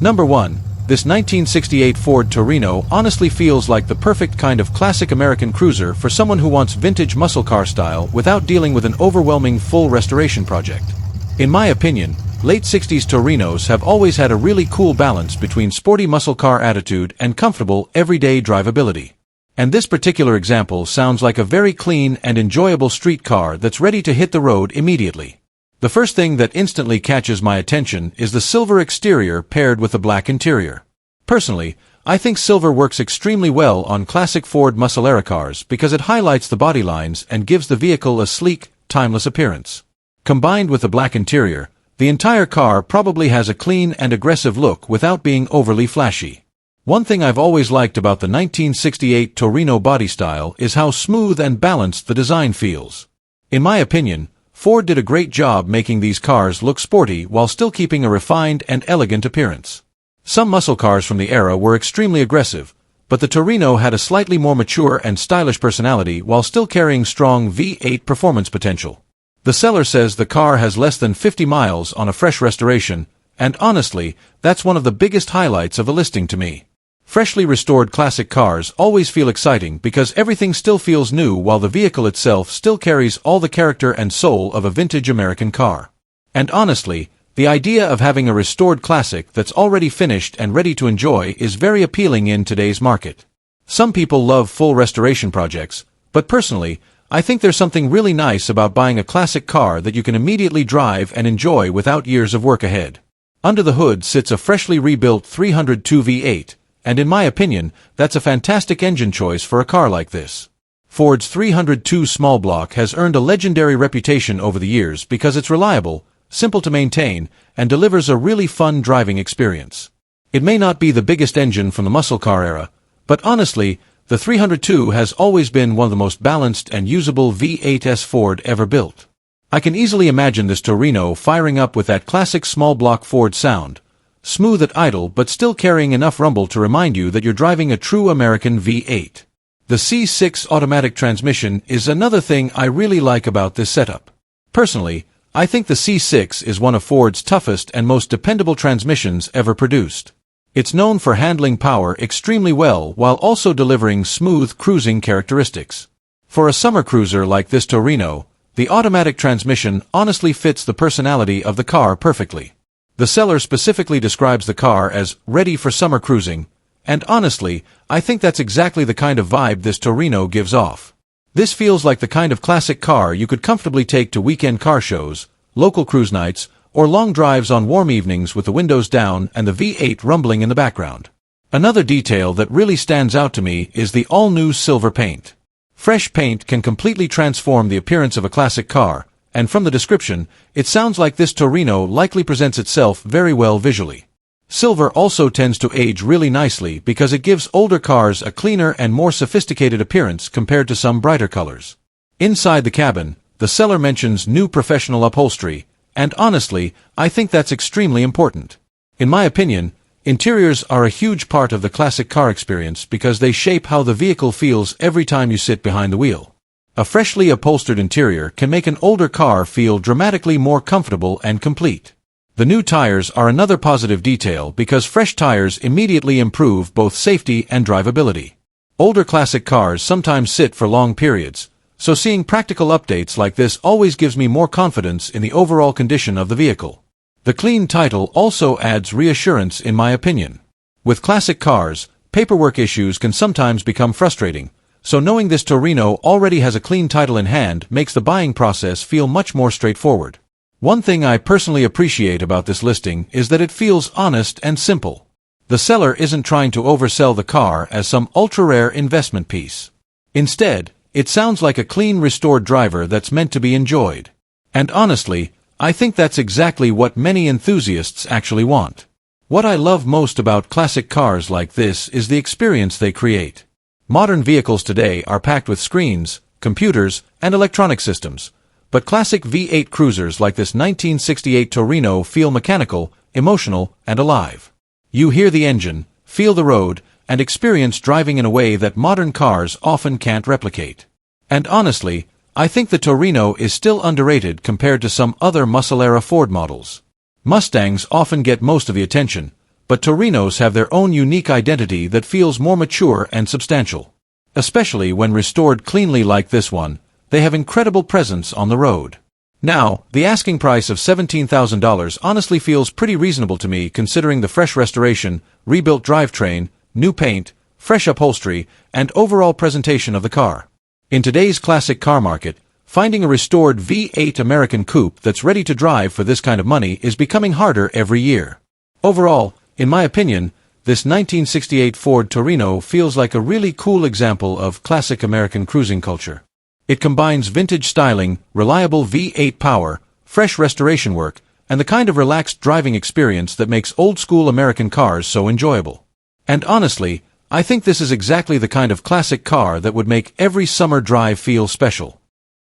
Number 1. This 1968 Ford Torino honestly feels like the perfect kind of classic American cruiser for someone who wants vintage muscle car style without dealing with an overwhelming full restoration project. In my opinion, late 60s Torinos have always had a really cool balance between sporty muscle car attitude and comfortable, everyday drivability. And this particular example sounds like a very clean and enjoyable street car that's ready to hit the road immediately. The first thing that instantly catches my attention is the silver exterior paired with the black interior. Personally, I think silver works extremely well on classic Ford muscle cars because it highlights the body lines and gives the vehicle a sleek, timeless appearance. Combined with the black interior, the entire car probably has a clean and aggressive look without being overly flashy. One thing I've always liked about the 1968 Torino body style is how smooth and balanced the design feels. In my opinion, Ford did a great job making these cars look sporty while still keeping a refined and elegant appearance. Some muscle cars from the era were extremely aggressive, but the Torino had a slightly more mature and stylish personality while still carrying strong V8 performance potential. The seller says the car has less than 50 miles on a fresh restoration, and honestly, that's one of the biggest highlights of the listing to me. Freshly restored classic cars always feel exciting because everything still feels new while the vehicle itself still carries all the character and soul of a vintage American car. And honestly, the idea of having a restored classic that's already finished and ready to enjoy is very appealing in today's market. Some people love full restoration projects, but personally, I think there's something really nice about buying a classic car that you can immediately drive and enjoy without years of work ahead. Under the hood sits a freshly rebuilt 302 V8, and in my opinion, that's a fantastic engine choice for a car like this. Ford's 302 small block has earned a legendary reputation over the years because it's reliable, simple to maintain, and delivers a really fun driving experience. It may not be the biggest engine from the muscle car era, but honestly, the 302 has always been one of the most balanced and usable V8s Ford ever built. I can easily imagine this Torino firing up with that classic small block Ford sound, smooth at idle but still carrying enough rumble to remind you that you're driving a true American V8. The C6 automatic transmission is another thing I really like about this setup. Personally, I think the C6 is one of Ford's toughest and most dependable transmissions ever produced. It's known for handling power extremely well while also delivering smooth cruising characteristics. For a summer cruiser like this Torino, the automatic transmission honestly fits the personality of the car perfectly. The seller specifically describes the car as ready for summer cruising, and honestly, I think that's exactly the kind of vibe this Torino gives off. This feels like the kind of classic car you could comfortably take to weekend car shows, local cruise nights, or long drives on warm evenings with the windows down and the V8 rumbling in the background. Another detail that really stands out to me is the all-new silver paint. Fresh paint can completely transform the appearance of a classic car, and from the description, it sounds like this Torino likely presents itself very well visually. Silver also tends to age really nicely because it gives older cars a cleaner and more sophisticated appearance compared to some brighter colors. Inside the cabin, the seller mentions new professional upholstery, and honestly, I think that's extremely important. In my opinion, interiors are a huge part of the classic car experience because they shape how the vehicle feels every time you sit behind the wheel. A freshly upholstered interior can make an older car feel dramatically more comfortable and complete. The new tires are another positive detail because fresh tires immediately improve both safety and drivability. Older classic cars sometimes sit for long periods, so seeing practical updates like this always gives me more confidence in the overall condition of the vehicle. The clean title also adds reassurance in my opinion. With classic cars, paperwork issues can sometimes become frustrating, so knowing this Torino already has a clean title in hand makes the buying process feel much more straightforward. One thing I personally appreciate about this listing is that it feels honest and simple. The seller isn't trying to oversell the car as some ultra-rare investment piece. Instead, it sounds like a clean, restored driver that's meant to be enjoyed. And honestly, I think that's exactly what many enthusiasts actually want. What I love most about classic cars like this is the experience they create. Modern vehicles today are packed with screens, computers, and electronic systems, but classic V8 cruisers like this 1968 Torino feel mechanical, emotional, and alive. You hear the engine, feel the road, and experience driving in a way that modern cars often can't replicate. And honestly, I think the Torino is still underrated compared to some other muscle-era Ford models. Mustangs often get most of the attention, but Torinos have their own unique identity that feels more mature and substantial. Especially when restored cleanly like this one, they have incredible presence on the road. Now, the asking price of $17,000 honestly feels pretty reasonable to me considering the fresh restoration, rebuilt drivetrain, new paint, fresh upholstery, and overall presentation of the car. In today's classic car market, finding a restored V8 American coupe that's ready to drive for this kind of money is becoming harder every year. Overall, in my opinion, this 1968 Ford Torino feels like a really cool example of classic American cruising culture. It combines vintage styling, reliable V8 power, fresh restoration work, and the kind of relaxed driving experience that makes old-school American cars so enjoyable. And honestly, I think this is exactly the kind of classic car that would make every summer drive feel special.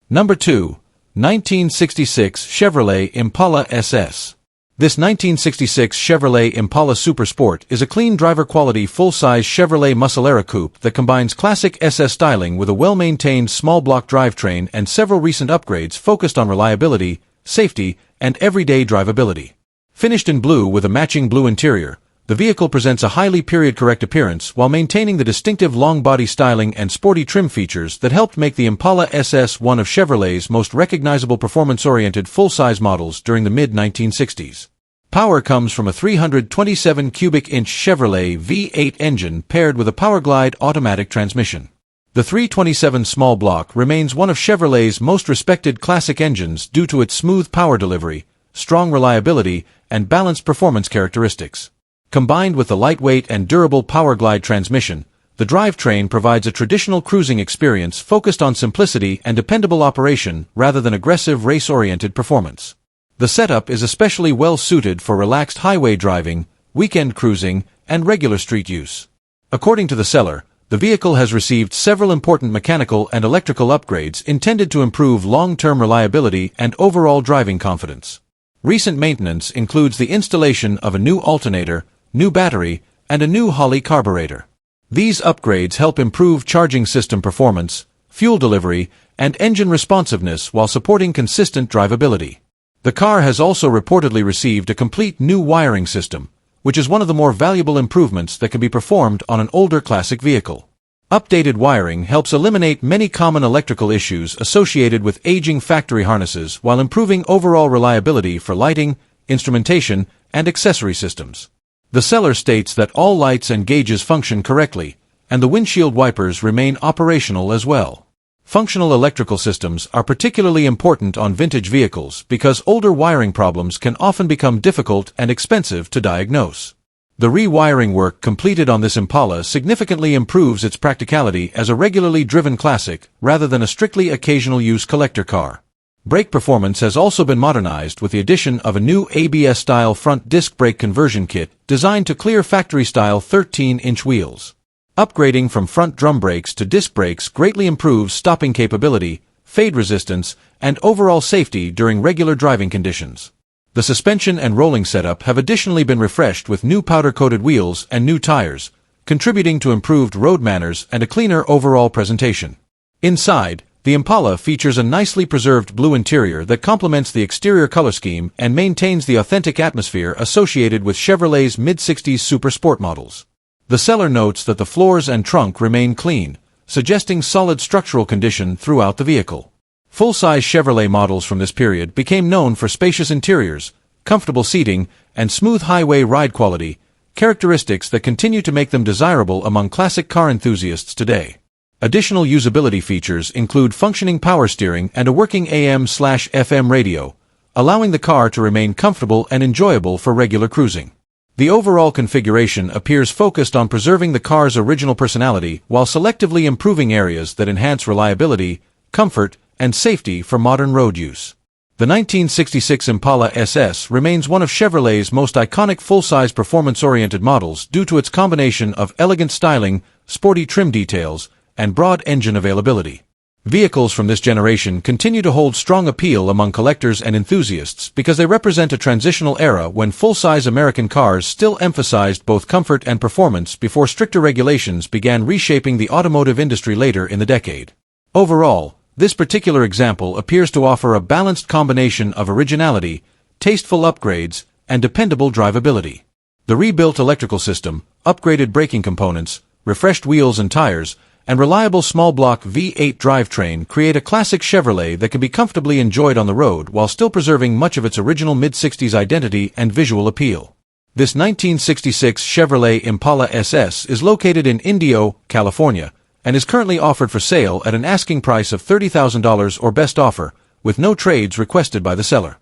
Number 2. 1966 Chevrolet Impala SS. This 1966 Chevrolet Impala Super Sport is a clean driver-quality full-size Chevrolet Muscle coupe that combines classic SS styling with a well-maintained small-block drivetrain and several recent upgrades focused on reliability, safety, and everyday drivability. Finished in blue with a matching blue interior, the vehicle presents a highly period-correct appearance while maintaining the distinctive long-body styling and sporty trim features that helped make the Impala SS one of Chevrolet's most recognizable performance-oriented full-size models during the mid-1960s. Power comes from a 327 cubic inch Chevrolet V8 engine paired with a Powerglide automatic transmission. The 327 small block remains one of Chevrolet's most respected classic engines due to its smooth power delivery, strong reliability, and balanced performance characteristics. Combined with the lightweight and durable Powerglide transmission, the drivetrain provides a traditional cruising experience focused on simplicity and dependable operation rather than aggressive race-oriented performance. The setup is especially well suited for relaxed highway driving, weekend cruising, and regular street use. According to the seller, the vehicle has received several important mechanical and electrical upgrades intended to improve long-term reliability and overall driving confidence. Recent maintenance includes the installation of a new alternator, new battery, and a new Holley carburetor. These upgrades help improve charging system performance, fuel delivery, and engine responsiveness while supporting consistent drivability. The car has also reportedly received a complete new wiring system, which is one of the more valuable improvements that can be performed on an older classic vehicle. Updated wiring helps eliminate many common electrical issues associated with aging factory harnesses while improving overall reliability for lighting, instrumentation, and accessory systems. The seller states that all lights and gauges function correctly, and the windshield wipers remain operational as well. Functional electrical systems are particularly important on vintage vehicles because older wiring problems can often become difficult and expensive to diagnose. The rewiring work completed on this Impala significantly improves its practicality as a regularly driven classic rather than a strictly occasional use collector car. Brake performance has also been modernized with the addition of a new ABS-style front disc brake conversion kit designed to clear factory-style 13-inch wheels. Upgrading from front drum brakes to disc brakes greatly improves stopping capability, fade resistance, and overall safety during regular driving conditions. The suspension and rolling setup have additionally been refreshed with new powder-coated wheels and new tires, contributing to improved road manners and a cleaner overall presentation. Inside, the Impala features a nicely preserved blue interior that complements the exterior color scheme and maintains the authentic atmosphere associated with Chevrolet's mid-60s super sport models. The seller notes that the floors and trunk remain clean, suggesting solid structural condition throughout the vehicle. Full-size Chevrolet models from this period became known for spacious interiors, comfortable seating, and smooth highway ride quality, characteristics that continue to make them desirable among classic car enthusiasts today. Additional usability features include functioning power steering and a working AM/FM radio, allowing the car to remain comfortable and enjoyable for regular cruising. The overall configuration appears focused on preserving the car's original personality while selectively improving areas that enhance reliability, comfort, and safety for modern road use. The 1966 Impala SS remains one of Chevrolet's most iconic full-size performance-oriented models due to its combination of elegant styling, sporty trim details, and broad engine availability. Vehicles from this generation continue to hold strong appeal among collectors and enthusiasts because they represent a transitional era when full-size American cars still emphasized both comfort and performance before stricter regulations began reshaping the automotive industry later in the decade. Overall, this particular example appears to offer a balanced combination of originality, tasteful upgrades, and dependable drivability. The rebuilt electrical system, upgraded braking components, refreshed wheels and tires, and reliable small-block V8 drivetrain create a classic Chevrolet that can be comfortably enjoyed on the road while still preserving much of its original mid-60s identity and visual appeal. This 1966 Chevrolet Impala SS is located in Indio, California, and is currently offered for sale at an asking price of $30,000 or best offer, with no trades requested by the seller.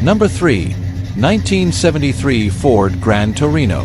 Number 3. 1973 Ford Gran Torino.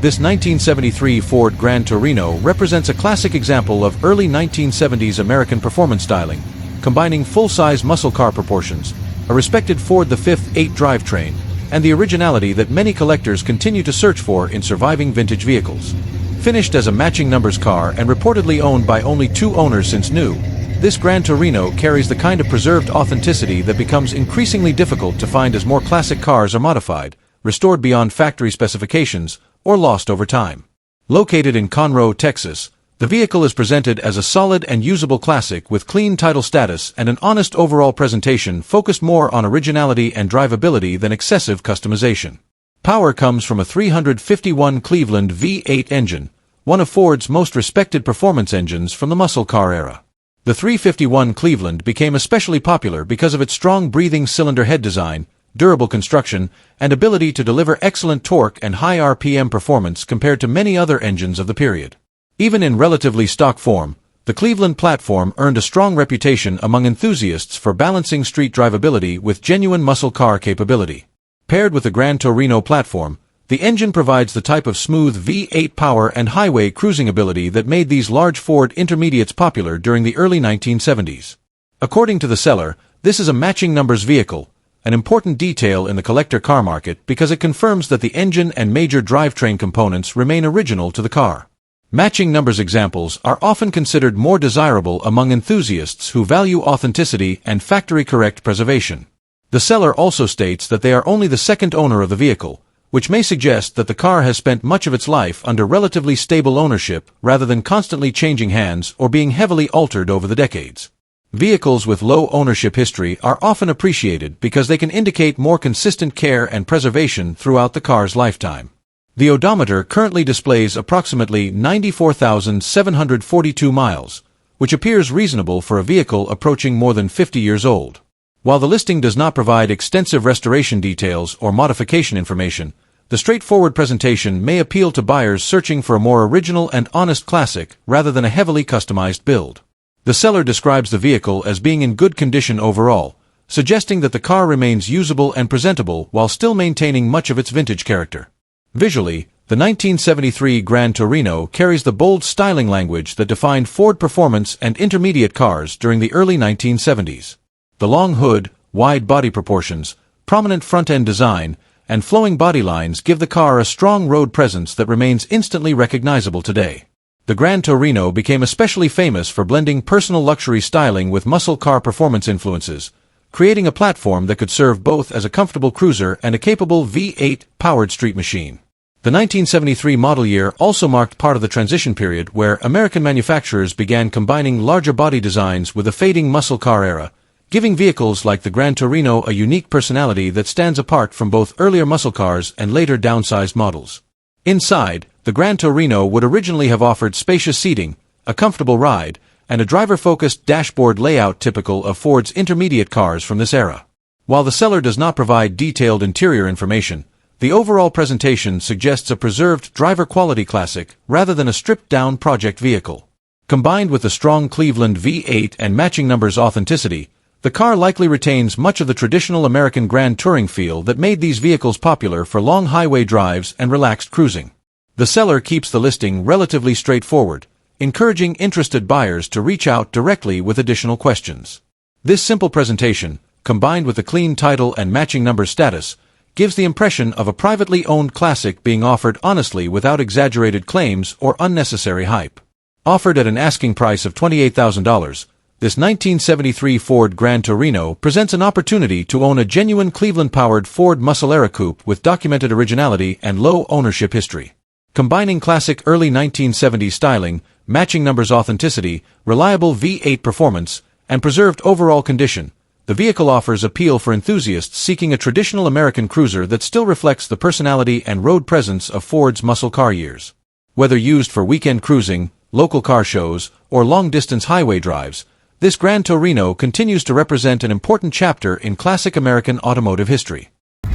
This 1973 Ford Gran Torino represents a classic example of early 1970s American performance styling, combining full-size muscle car proportions, a respected Ford V8 drivetrain, and the originality that many collectors continue to search for in surviving vintage vehicles. Finished as a matching numbers car and reportedly owned by only 2 owners since new, this Gran Torino carries the kind of preserved authenticity that becomes increasingly difficult to find as more classic cars are modified, restored beyond factory specifications, or lost over time. Located in Conroe, Texas, the vehicle is presented as a solid and usable classic with clean title status and an honest overall presentation focused more on originality and drivability than excessive customization. Power comes from a 351 Cleveland V8 engine, one of Ford's most respected performance engines from the muscle car era. The 351 Cleveland became especially popular because of its strong breathing cylinder head design, durable construction, and ability to deliver excellent torque and high RPM performance compared to many other engines of the period. Even in relatively stock form, the Cleveland platform earned a strong reputation among enthusiasts for balancing street drivability with genuine muscle car capability. Paired with the Gran Torino platform, the engine provides the type of smooth V8 power and highway cruising ability that made these large Ford Intermediates popular during the early 1970s. According to the seller, this is a matching numbers vehicle, an important detail in the collector car market because it confirms that the engine and major drivetrain components remain original to the car. Matching numbers examples are often considered more desirable among enthusiasts who value authenticity and factory-correct preservation. The seller also states that they are only the second owner of the vehicle, which may suggest that the car has spent much of its life under relatively stable ownership rather than constantly changing hands or being heavily altered over the decades. Vehicles with low ownership history are often appreciated because they can indicate more consistent care and preservation throughout the car's lifetime. The odometer currently displays approximately 94,742 miles, which appears reasonable for a vehicle approaching more than 50 years old. While the listing does not provide extensive restoration details or modification information, the straightforward presentation may appeal to buyers searching for a more original and honest classic rather than a heavily customized build. The seller describes the vehicle as being in good condition overall, suggesting that the car remains usable and presentable while still maintaining much of its vintage character. Visually, the 1973 Gran Torino carries the bold styling language that defined Ford performance and intermediate cars during the early 1970s. The long hood, wide body proportions, prominent front-end design, and flowing body lines give the car a strong road presence that remains instantly recognizable today. The Gran Torino became especially famous for blending personal luxury styling with muscle car performance influences, creating a platform that could serve both as a comfortable cruiser and a capable V8 powered street machine. The 1973 model year also marked part of the transition period where American manufacturers began combining larger body designs with a fading muscle car era, giving vehicles like the Gran Torino a unique personality that stands apart from both earlier muscle cars and later downsized models. Inside, the Gran Torino would originally have offered spacious seating, a comfortable ride, and a driver-focused dashboard layout typical of Ford's intermediate cars from this era. While the seller does not provide detailed interior information, the overall presentation suggests a preserved driver-quality classic rather than a stripped-down project vehicle. Combined with the strong Cleveland V8 and matching numbers authenticity, the car likely retains much of the traditional American Grand Touring feel that made these vehicles popular for long highway drives and relaxed cruising. The seller keeps the listing relatively straightforward, encouraging interested buyers to reach out directly with additional questions. This simple presentation, combined with the clean title and matching number status, gives the impression of a privately owned classic being offered honestly without exaggerated claims or unnecessary hype. Offered at an asking price of $28,000, this 1973 Ford Gran Torino presents an opportunity to own a genuine Cleveland-powered Ford muscle era coupe with documented originality and low ownership history. Combining classic early 1970s styling, matching numbers authenticity, reliable V8 performance, and preserved overall condition, The vehicle offers appeal for enthusiasts seeking a traditional American cruiser that still reflects the personality and road presence of Ford's muscle car years. Whether used for weekend cruising, local car shows, or long-distance highway drives, this Gran Torino continues to represent an important chapter in classic American automotive history.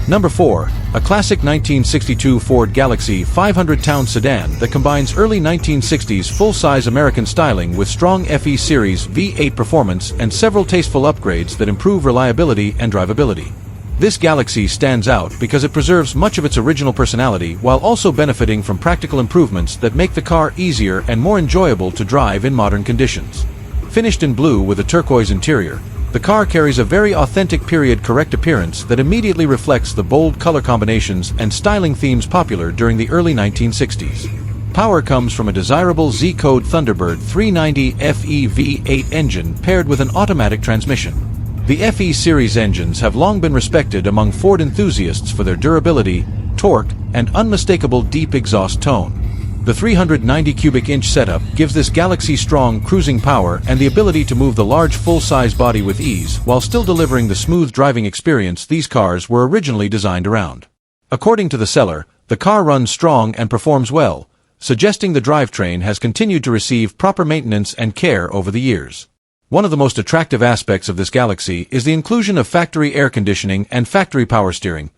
Number 4. A classic 1962 Ford Galaxie 500 Town Sedan that combines early 1960s full-size American styling with strong FE Series V8 performance and several tasteful upgrades that improve reliability and drivability. This Galaxie stands out because it preserves much of its original personality while also benefiting from practical improvements that make the car easier and more enjoyable to drive in modern conditions. Finished in blue with a turquoise interior, the car carries a very authentic period-correct appearance that immediately reflects the bold color combinations and styling themes popular during the early 1960s. Power comes from a desirable Z-Code Thunderbird 390 FE V8 engine paired with an automatic transmission. The FE series engines have long been respected among Ford enthusiasts for their durability, torque, and unmistakable deep exhaust tone. The 390 cubic inch setup gives this Galaxie strong cruising power and the ability to move the large full-size body with ease while still delivering the smooth driving experience these cars were originally designed around. According to the seller, the car runs strong and performs well, suggesting the drivetrain has continued to receive proper maintenance and care over the years. One of the most attractive aspects of this Galaxie is the inclusion of factory air conditioning and factory power steering,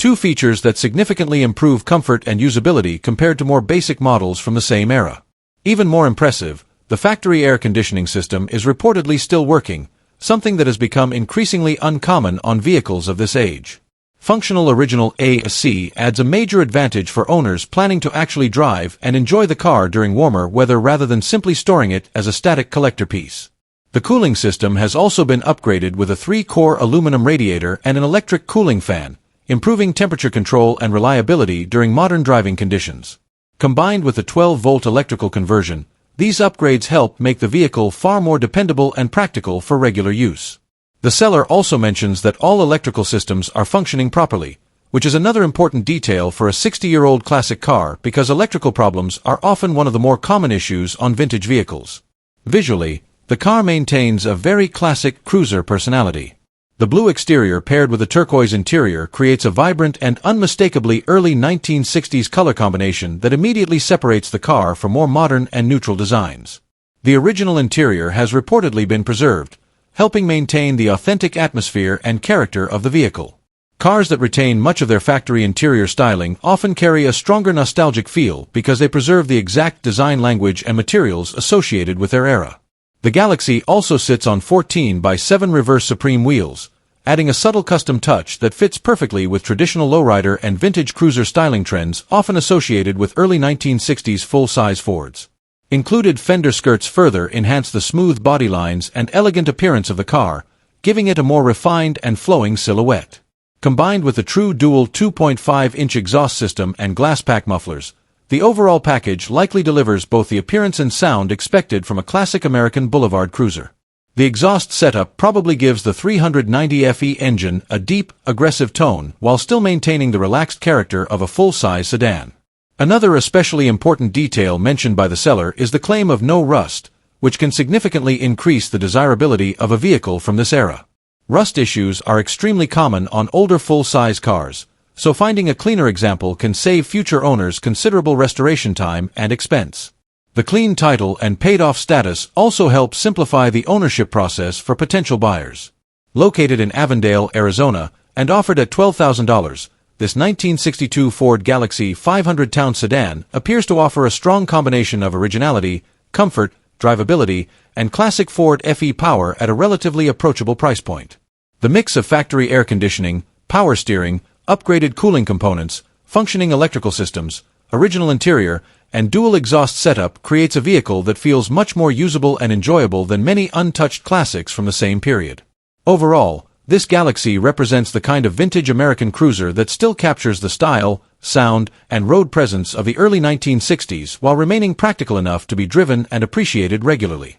two features that significantly improve comfort and usability compared to more basic models from the same era. Even more impressive, the factory air conditioning system is reportedly still working, something that has become increasingly uncommon on vehicles of this age. Functional original AC adds a major advantage for owners planning to actually drive and enjoy the car during warmer weather rather than simply storing it as a static collector piece. The cooling system has also been upgraded with a 3-core aluminum radiator and an electric cooling fan, improving temperature control and reliability during modern driving conditions. Combined with the 12-volt electrical conversion, these upgrades help make the vehicle far more dependable and practical for regular use. The seller also mentions that all electrical systems are functioning properly, which is another important detail for a 60-year-old classic car because electrical problems are often one of the more common issues on vintage vehicles. Visually, the car maintains a very classic cruiser personality. The blue exterior paired with a turquoise interior creates a vibrant and unmistakably early 1960s color combination that immediately separates the car from more modern and neutral designs. The original interior has reportedly been preserved, helping maintain the authentic atmosphere and character of the vehicle. Cars that retain much of their factory interior styling often carry a stronger nostalgic feel because they preserve the exact design language and materials associated with their era. The Galaxie also sits on 14x7 reverse Supreme wheels, adding a subtle custom touch that fits perfectly with traditional lowrider and vintage cruiser styling trends often associated with early 1960s full-size Fords. Included fender skirts further enhance the smooth body lines and elegant appearance of the car, giving it a more refined and flowing silhouette. Combined with the true dual 2.5-inch exhaust system and glass pack mufflers, the overall package likely delivers both the appearance and sound expected from a classic American boulevard cruiser. The exhaust setup probably gives the 390 FE engine a deep, aggressive tone while still maintaining the relaxed character of a full-size sedan. Another especially important detail mentioned by the seller is the claim of no rust, which can significantly increase the desirability of a vehicle from this era. Rust issues are extremely common on older full-size cars, so finding a cleaner example can save future owners considerable restoration time and expense. The clean title and paid-off status also help simplify the ownership process for potential buyers. Located in Avondale, Arizona, and offered at $12,000, this 1962 Ford Galaxie 500 Town Sedan appears to offer a strong combination of originality, comfort, drivability, and classic Ford FE power at a relatively approachable price point. The mix of factory air conditioning, power steering, upgraded cooling components, functioning electrical systems, original interior, and dual exhaust setup creates a vehicle that feels much more usable and enjoyable than many untouched classics from the same period. Overall, this Galaxie represents the kind of vintage American cruiser that still captures the style, sound, and road presence of the early 1960s while remaining practical enough to be driven and appreciated regularly.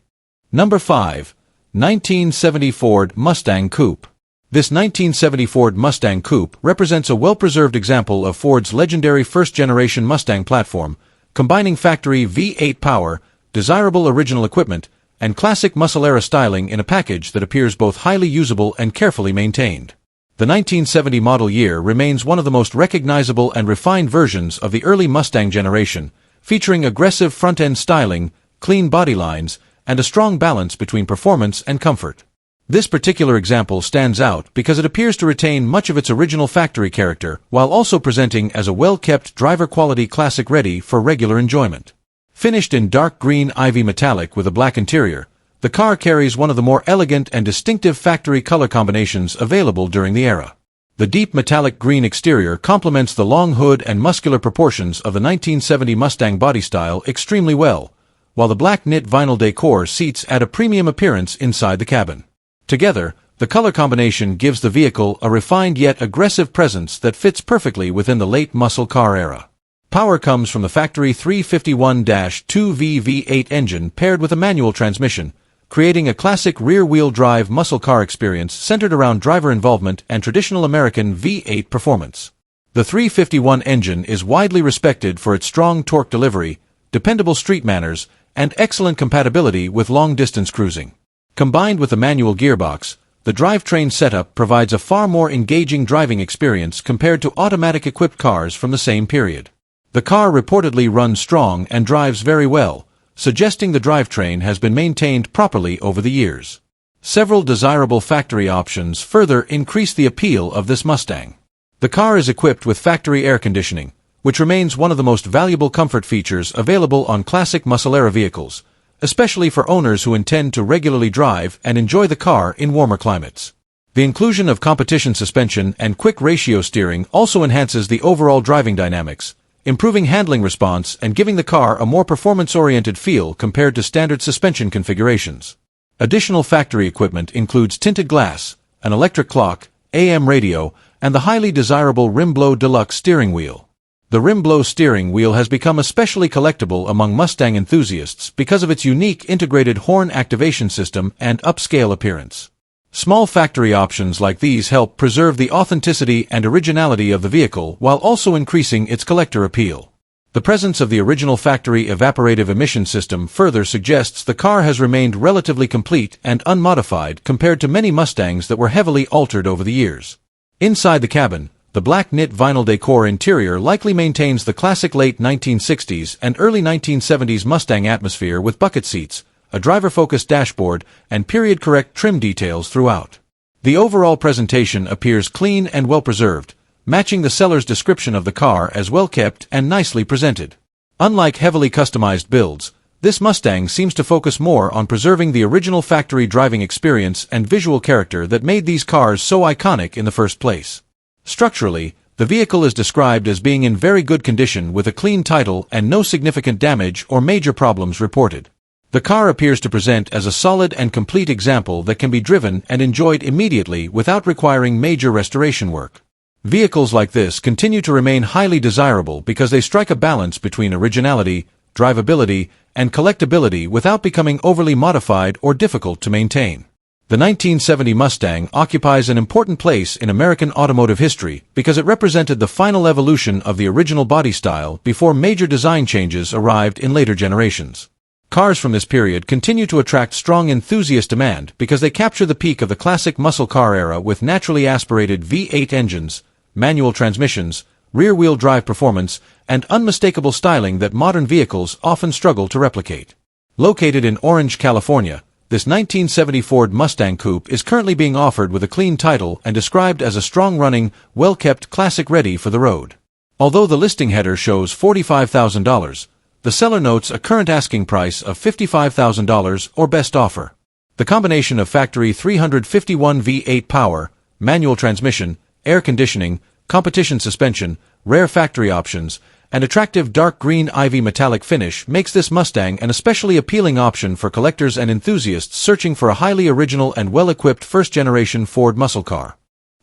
Number 5. 1970 Ford Mustang Coupe. This 1970 Ford Mustang Coupe represents a well-preserved example of Ford's legendary first-generation Mustang platform, combining factory V8 power, desirable original equipment, and classic muscle-era styling in a package that appears both highly usable and carefully maintained. The 1970 model year remains one of the most recognizable and refined versions of the early Mustang generation, featuring aggressive front-end styling, clean body lines, and a strong balance between performance and comfort. This particular example stands out because it appears to retain much of its original factory character while also presenting as a well-kept driver-quality classic ready for regular enjoyment. Finished in dark green ivy metallic with a black interior, the car carries one of the more elegant and distinctive factory color combinations available during the era. The deep metallic green exterior complements the long hood and muscular proportions of the 1970 Mustang body style extremely well, while the black knit vinyl decor seats add a premium appearance inside the cabin. Together, the color combination gives the vehicle a refined yet aggressive presence that fits perfectly within the late muscle car era. Power comes from the factory 351-2V V8 engine paired with a manual transmission, creating a classic rear-wheel drive muscle car experience centered around driver involvement and traditional American V8 performance. The 351 engine is widely respected for its strong torque delivery, dependable street manners, and excellent compatibility with long-distance cruising. Combined with a manual gearbox, the drivetrain setup provides a far more engaging driving experience compared to automatic-equipped cars from the same period. The car reportedly runs strong and drives very well, suggesting the drivetrain has been maintained properly over the years. Several desirable factory options further increase the appeal of this Mustang. The car is equipped with factory air conditioning, which remains one of the most valuable comfort features available on classic muscle-era vehicles, especially for owners who intend to regularly drive and enjoy the car in warmer climates. The inclusion of competition suspension and quick ratio steering also enhances the overall driving dynamics, improving handling response and giving the car a more performance-oriented feel compared to standard suspension configurations. Additional factory equipment includes tinted glass, an electric clock, AM radio, and the highly desirable Rimblow Deluxe steering wheel. The Rimblow steering wheel has become especially collectible among Mustang enthusiasts because of its unique integrated horn activation system and upscale appearance. Small factory options like these help preserve the authenticity and originality of the vehicle while also increasing its collector appeal. The presence of the original factory evaporative emission system further suggests the car has remained relatively complete and unmodified compared to many Mustangs that were heavily altered over the years. Inside the cabin, the black knit vinyl decor interior likely maintains the classic late 1960s and early 1970s Mustang atmosphere with bucket seats, a driver-focused dashboard, and period-correct trim details throughout. The overall presentation appears clean and well-preserved, matching the seller's description of the car as well-kept and nicely presented. Unlike heavily customized builds, this Mustang seems to focus more on preserving the original factory driving experience and visual character that made these cars so iconic in the first place. Structurally, the vehicle is described as being in very good condition with a clean title and no significant damage or major problems reported. The car appears to present as a solid and complete example that can be driven and enjoyed immediately without requiring major restoration work. Vehicles like this continue to remain highly desirable because they strike a balance between originality, drivability, and collectability without becoming overly modified or difficult to maintain. The 1970 Mustang occupies an important place in American automotive history because it represented the final evolution of the original body style before major design changes arrived in later generations. Cars from this period continue to attract strong enthusiast demand because they capture the peak of the classic muscle car era with naturally aspirated V8 engines, manual transmissions, rear-wheel drive performance, and unmistakable styling that modern vehicles often struggle to replicate. Located in Orange, California, this 1970 Ford Mustang Coupe is currently being offered with a clean title and described as a strong-running, well-kept classic ready for the road. Although the listing header shows $45,000, the seller notes a current asking price of $55,000 or best offer. The combination of factory 351 V8 power, manual transmission, air conditioning, competition suspension, rare factory options, and attractive dark green ivy metallic finish makes this Mustang an especially appealing option for collectors and enthusiasts searching for a highly original and well-equipped first-generation Ford muscle car.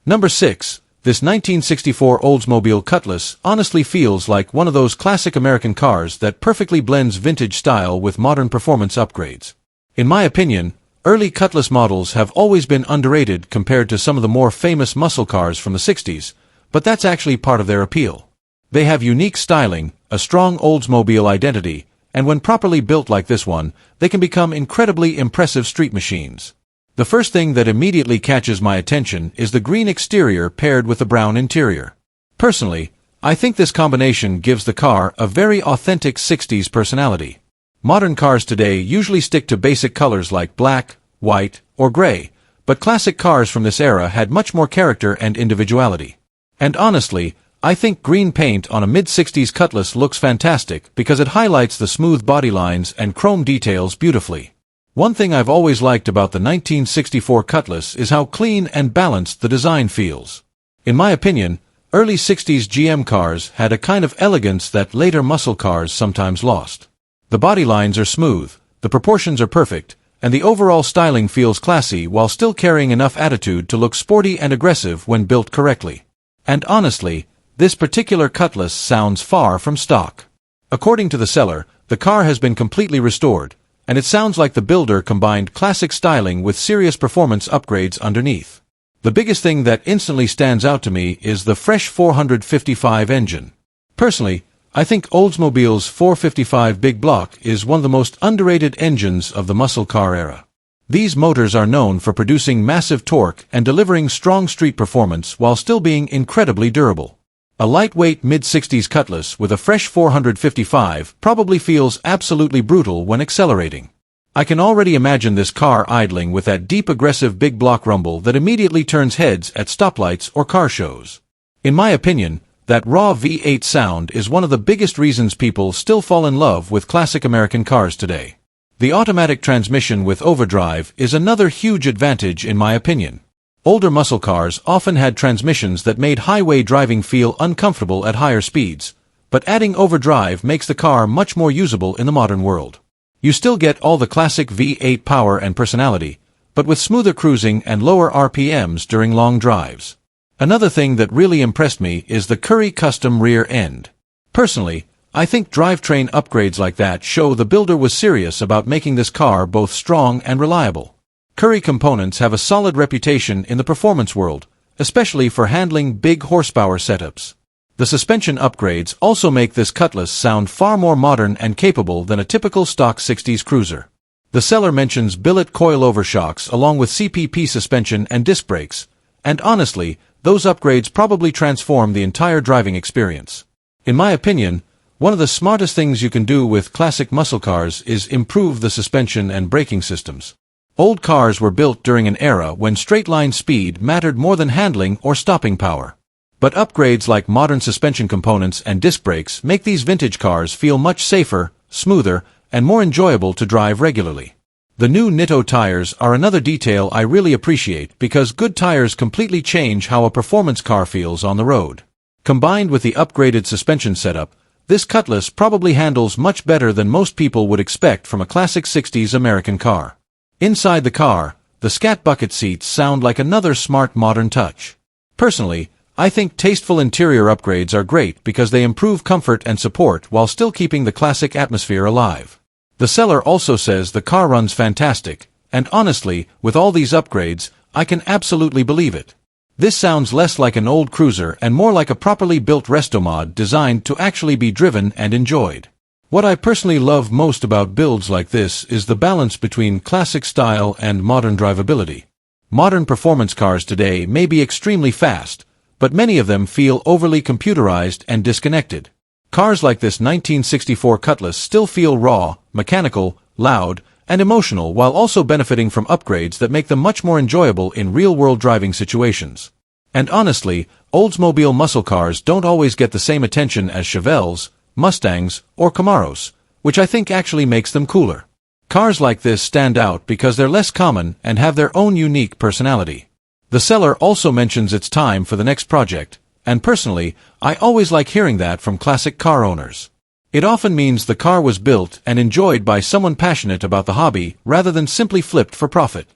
Number 6. This 1964 Oldsmobile Cutlass honestly feels like one of those classic American cars that perfectly blends vintage style with modern performance upgrades. In my opinion, early Cutlass models have always been underrated compared to some of the more famous muscle cars from the 60s, but that's actually part of their appeal. They have unique styling, a strong Oldsmobile identity, and when properly built like this one, they can become incredibly impressive street machines. The first thing that immediately catches my attention is the green exterior paired with the brown interior. Personally, I think this combination gives the car a very authentic 60s personality. Modern cars today usually stick to basic colors like black, white, or gray, but classic cars from this era had much more character and individuality. And honestly, I think green paint on a mid-60s Cutlass looks fantastic because it highlights the smooth body lines and chrome details beautifully. One thing I've always liked about the 1964 Cutlass is how clean and balanced the design feels. In my opinion, early 60s GM cars had a kind of elegance that later muscle cars sometimes lost. The body lines are smooth, the proportions are perfect, and the overall styling feels classy while still carrying enough attitude to look sporty and aggressive when built correctly. And honestly, this particular Cutlass sounds far from stock. According to the seller, the car has been completely restored, and it sounds like the builder combined classic styling with serious performance upgrades underneath. The biggest thing that instantly stands out to me is the fresh 455 engine. Personally, I think Oldsmobile's 455 Big Block is one of the most underrated engines of the muscle car era. These motors are known for producing massive torque and delivering strong street performance while still being incredibly durable. A lightweight mid-60s Cutlass with a fresh 455 probably feels absolutely brutal when accelerating. I can already imagine this car idling with that deep aggressive big block rumble that immediately turns heads at stoplights or car shows. In my opinion, that raw V8 sound is one of the biggest reasons people still fall in love with classic American cars today. The automatic transmission with overdrive is another huge advantage in my opinion. Older muscle cars often had transmissions that made highway driving feel uncomfortable at higher speeds, but adding overdrive makes the car much more usable in the modern world. You still get all the classic V8 power and personality, but with smoother cruising and lower RPMs during long drives. Another thing that really impressed me is the Curry custom rear end. Personally, I think drivetrain upgrades like that show the builder was serious about making this car both strong and reliable. Curry components have a solid reputation in the performance world, especially for handling big horsepower setups. The suspension upgrades also make this Cutlass sound far more modern and capable than a typical stock 60s cruiser. The seller mentions billet coilover shocks along with CPP suspension and disc brakes, and honestly, those upgrades probably transform the entire driving experience. In my opinion, one of the smartest things you can do with classic muscle cars is improve the suspension and braking systems. Old cars were built during an era when straight-line speed mattered more than handling or stopping power. But upgrades like modern suspension components and disc brakes make these vintage cars feel much safer, smoother, and more enjoyable to drive regularly. The new Nitto tires are another detail I really appreciate because good tires completely change how a performance car feels on the road. Combined with the upgraded suspension setup, this Cutlass probably handles much better than most people would expect from a classic 60s American car. Inside the car, the scat bucket seats sound like another smart modern touch. Personally, I think tasteful interior upgrades are great because they improve comfort and support while still keeping the classic atmosphere alive. The seller also says the car runs fantastic, and honestly, with all these upgrades, I can absolutely believe it. This sounds less like an old cruiser and more like a properly built restomod designed to actually be driven and enjoyed. What I personally love most about builds like this is the balance between classic style and modern drivability. Modern performance cars today may be extremely fast, but many of them feel overly computerized and disconnected. Cars like this 1964 Cutlass still feel raw, mechanical, loud, and emotional while also benefiting from upgrades that make them much more enjoyable in real-world driving situations. And honestly, Oldsmobile muscle cars don't always get the same attention as Chevelles, Mustangs, or Camaros, which I think actually makes them cooler. Cars like this stand out because they're less common and have their own unique personality. The seller also mentions it's time for the next project, and personally, I always like hearing that from classic car owners. It often means the car was built and enjoyed by someone passionate about the hobby rather than simply flipped for profit.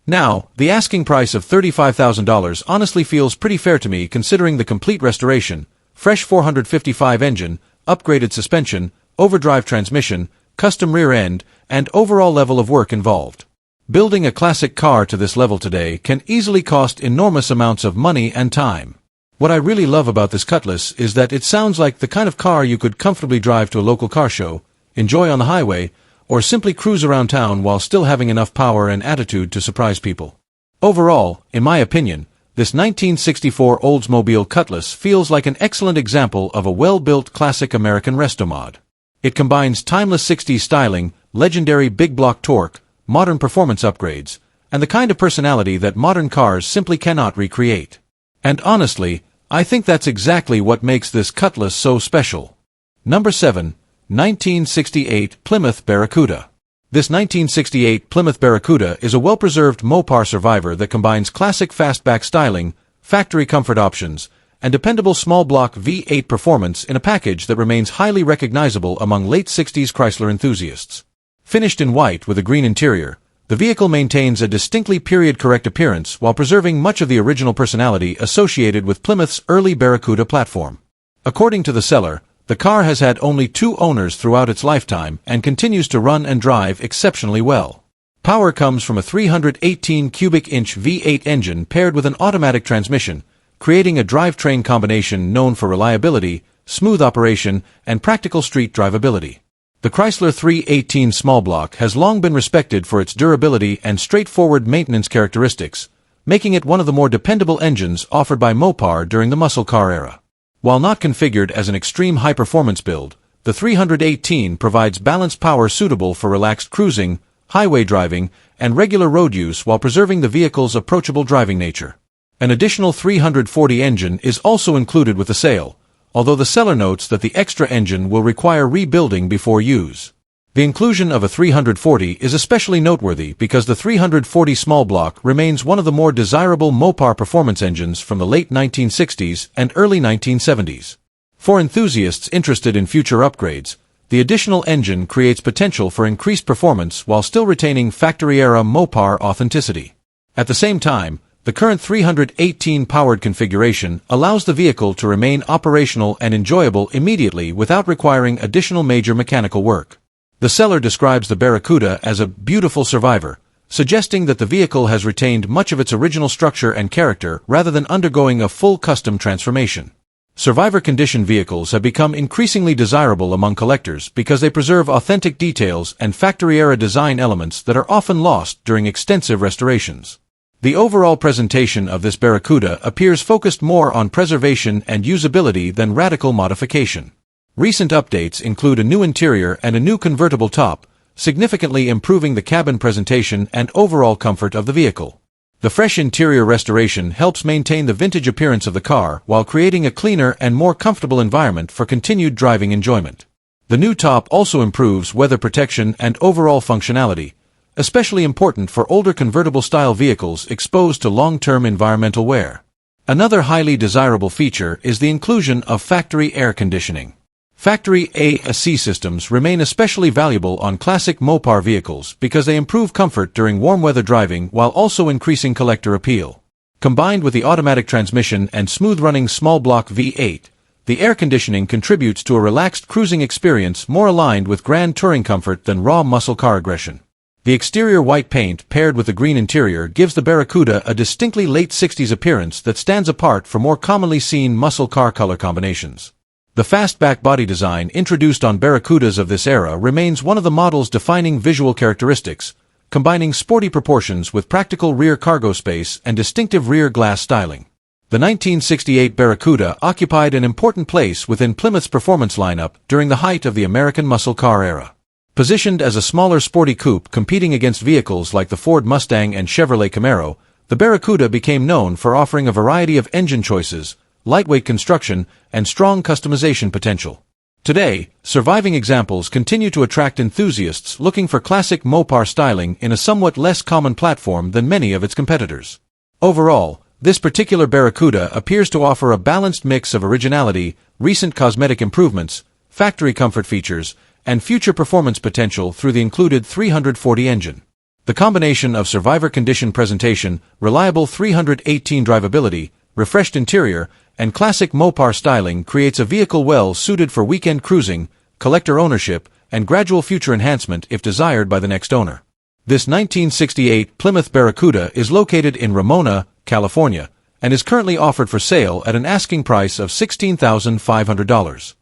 Now, the asking price of $35,000 honestly feels pretty fair to me considering the complete restoration, fresh 455 engine, upgraded suspension, overdrive transmission, custom rear end, and overall level of work involved. Building a classic car to this level today can easily cost enormous amounts of money and time. What I really love about this Cutlass is that it sounds like the kind of car you could comfortably drive to a local car show, enjoy on the highway, or simply cruise around town while still having enough power and attitude to surprise people. Overall, in my opinion, this 1964 Oldsmobile Cutlass feels like an excellent example of a well-built classic American resto mod. It combines timeless 60s styling, legendary big block torque, modern performance upgrades, and the kind of personality that modern cars simply cannot recreate. And honestly, I think that's exactly what makes this Cutlass so special. Number 7. 1968 Plymouth Barracuda. This 1968 Plymouth Barracuda is a well-preserved Mopar survivor that combines classic fastback styling, factory comfort options, and dependable small-block V8 performance in a package that remains highly recognizable among late 60s Chrysler enthusiasts. Finished in white with a green interior, the vehicle maintains a distinctly period-correct appearance while preserving much of the original personality associated with Plymouth's early Barracuda platform. According to the seller, the car has had only 2 owners throughout its lifetime and continues to run and drive exceptionally well. Power comes from a 318 cubic inch V8 engine paired with an automatic transmission, creating a drivetrain combination known for reliability, smooth operation, and practical street drivability. The Chrysler 318 small block has long been respected for its durability and straightforward maintenance characteristics, making it one of the more dependable engines offered by Mopar during the muscle car era. While not configured as an extreme high-performance build, the 318 provides balanced power suitable for relaxed cruising, highway driving, and regular road use while preserving the vehicle's approachable driving nature. An additional 340 engine is also included with the sale, although the seller notes that the extra engine will require rebuilding before use. The inclusion of a 340 is especially noteworthy because the 340 small block remains one of the more desirable Mopar performance engines from the late 1960s and early 1970s. For enthusiasts interested in future upgrades, the additional engine creates potential for increased performance while still retaining factory-era Mopar authenticity. At the same time, the current 318 powered configuration allows the vehicle to remain operational and enjoyable immediately without requiring additional major mechanical work. The seller describes the Barracuda as a beautiful survivor, suggesting that the vehicle has retained much of its original structure and character rather than undergoing a full custom transformation. Survivor condition vehicles have become increasingly desirable among collectors because they preserve authentic details and factory-era design elements that are often lost during extensive restorations. The overall presentation of this Barracuda appears focused more on preservation and usability than radical modification. Recent updates include a new interior and a new convertible top, significantly improving the cabin presentation and overall comfort of the vehicle. The fresh interior restoration helps maintain the vintage appearance of the car while creating a cleaner and more comfortable environment for continued driving enjoyment. The new top also improves weather protection and overall functionality, especially important for older convertible-style vehicles exposed to long-term environmental wear. Another highly desirable feature is the inclusion of factory air conditioning. Factory AC systems remain especially valuable on classic Mopar vehicles because they improve comfort during warm weather driving while also increasing collector appeal. Combined with the automatic transmission and smooth-running small-block V8, the air conditioning contributes to a relaxed cruising experience more aligned with grand touring comfort than raw muscle car aggression. The exterior white paint paired with the green interior gives the Barracuda a distinctly late 60s appearance that stands apart from more commonly seen muscle car color combinations. The fastback body design introduced on Barracudas of this era remains one of the model's defining visual characteristics, combining sporty proportions with practical rear cargo space and distinctive rear glass styling. The 1968 Barracuda occupied an important place within Plymouth's performance lineup during the height of the American muscle car era. Positioned as a smaller sporty coupe competing against vehicles like the Ford Mustang and Chevrolet Camaro, the Barracuda became known for offering a variety of engine choices, lightweight construction, and strong customization potential. Today, surviving examples continue to attract enthusiasts looking for classic Mopar styling in a somewhat less common platform than many of its competitors. Overall, this particular Barracuda appears to offer a balanced mix of originality, recent cosmetic improvements, factory comfort features, and future performance potential through the included 340 engine. The combination of survivor condition presentation, reliable 318 drivability, refreshed interior, and classic Mopar styling creates a vehicle well suited for weekend cruising, collector ownership, and gradual future enhancement if desired by the next owner. This 1968 Plymouth Barracuda is located in Ramona, California, and is currently offered for sale at an asking price of $16,500.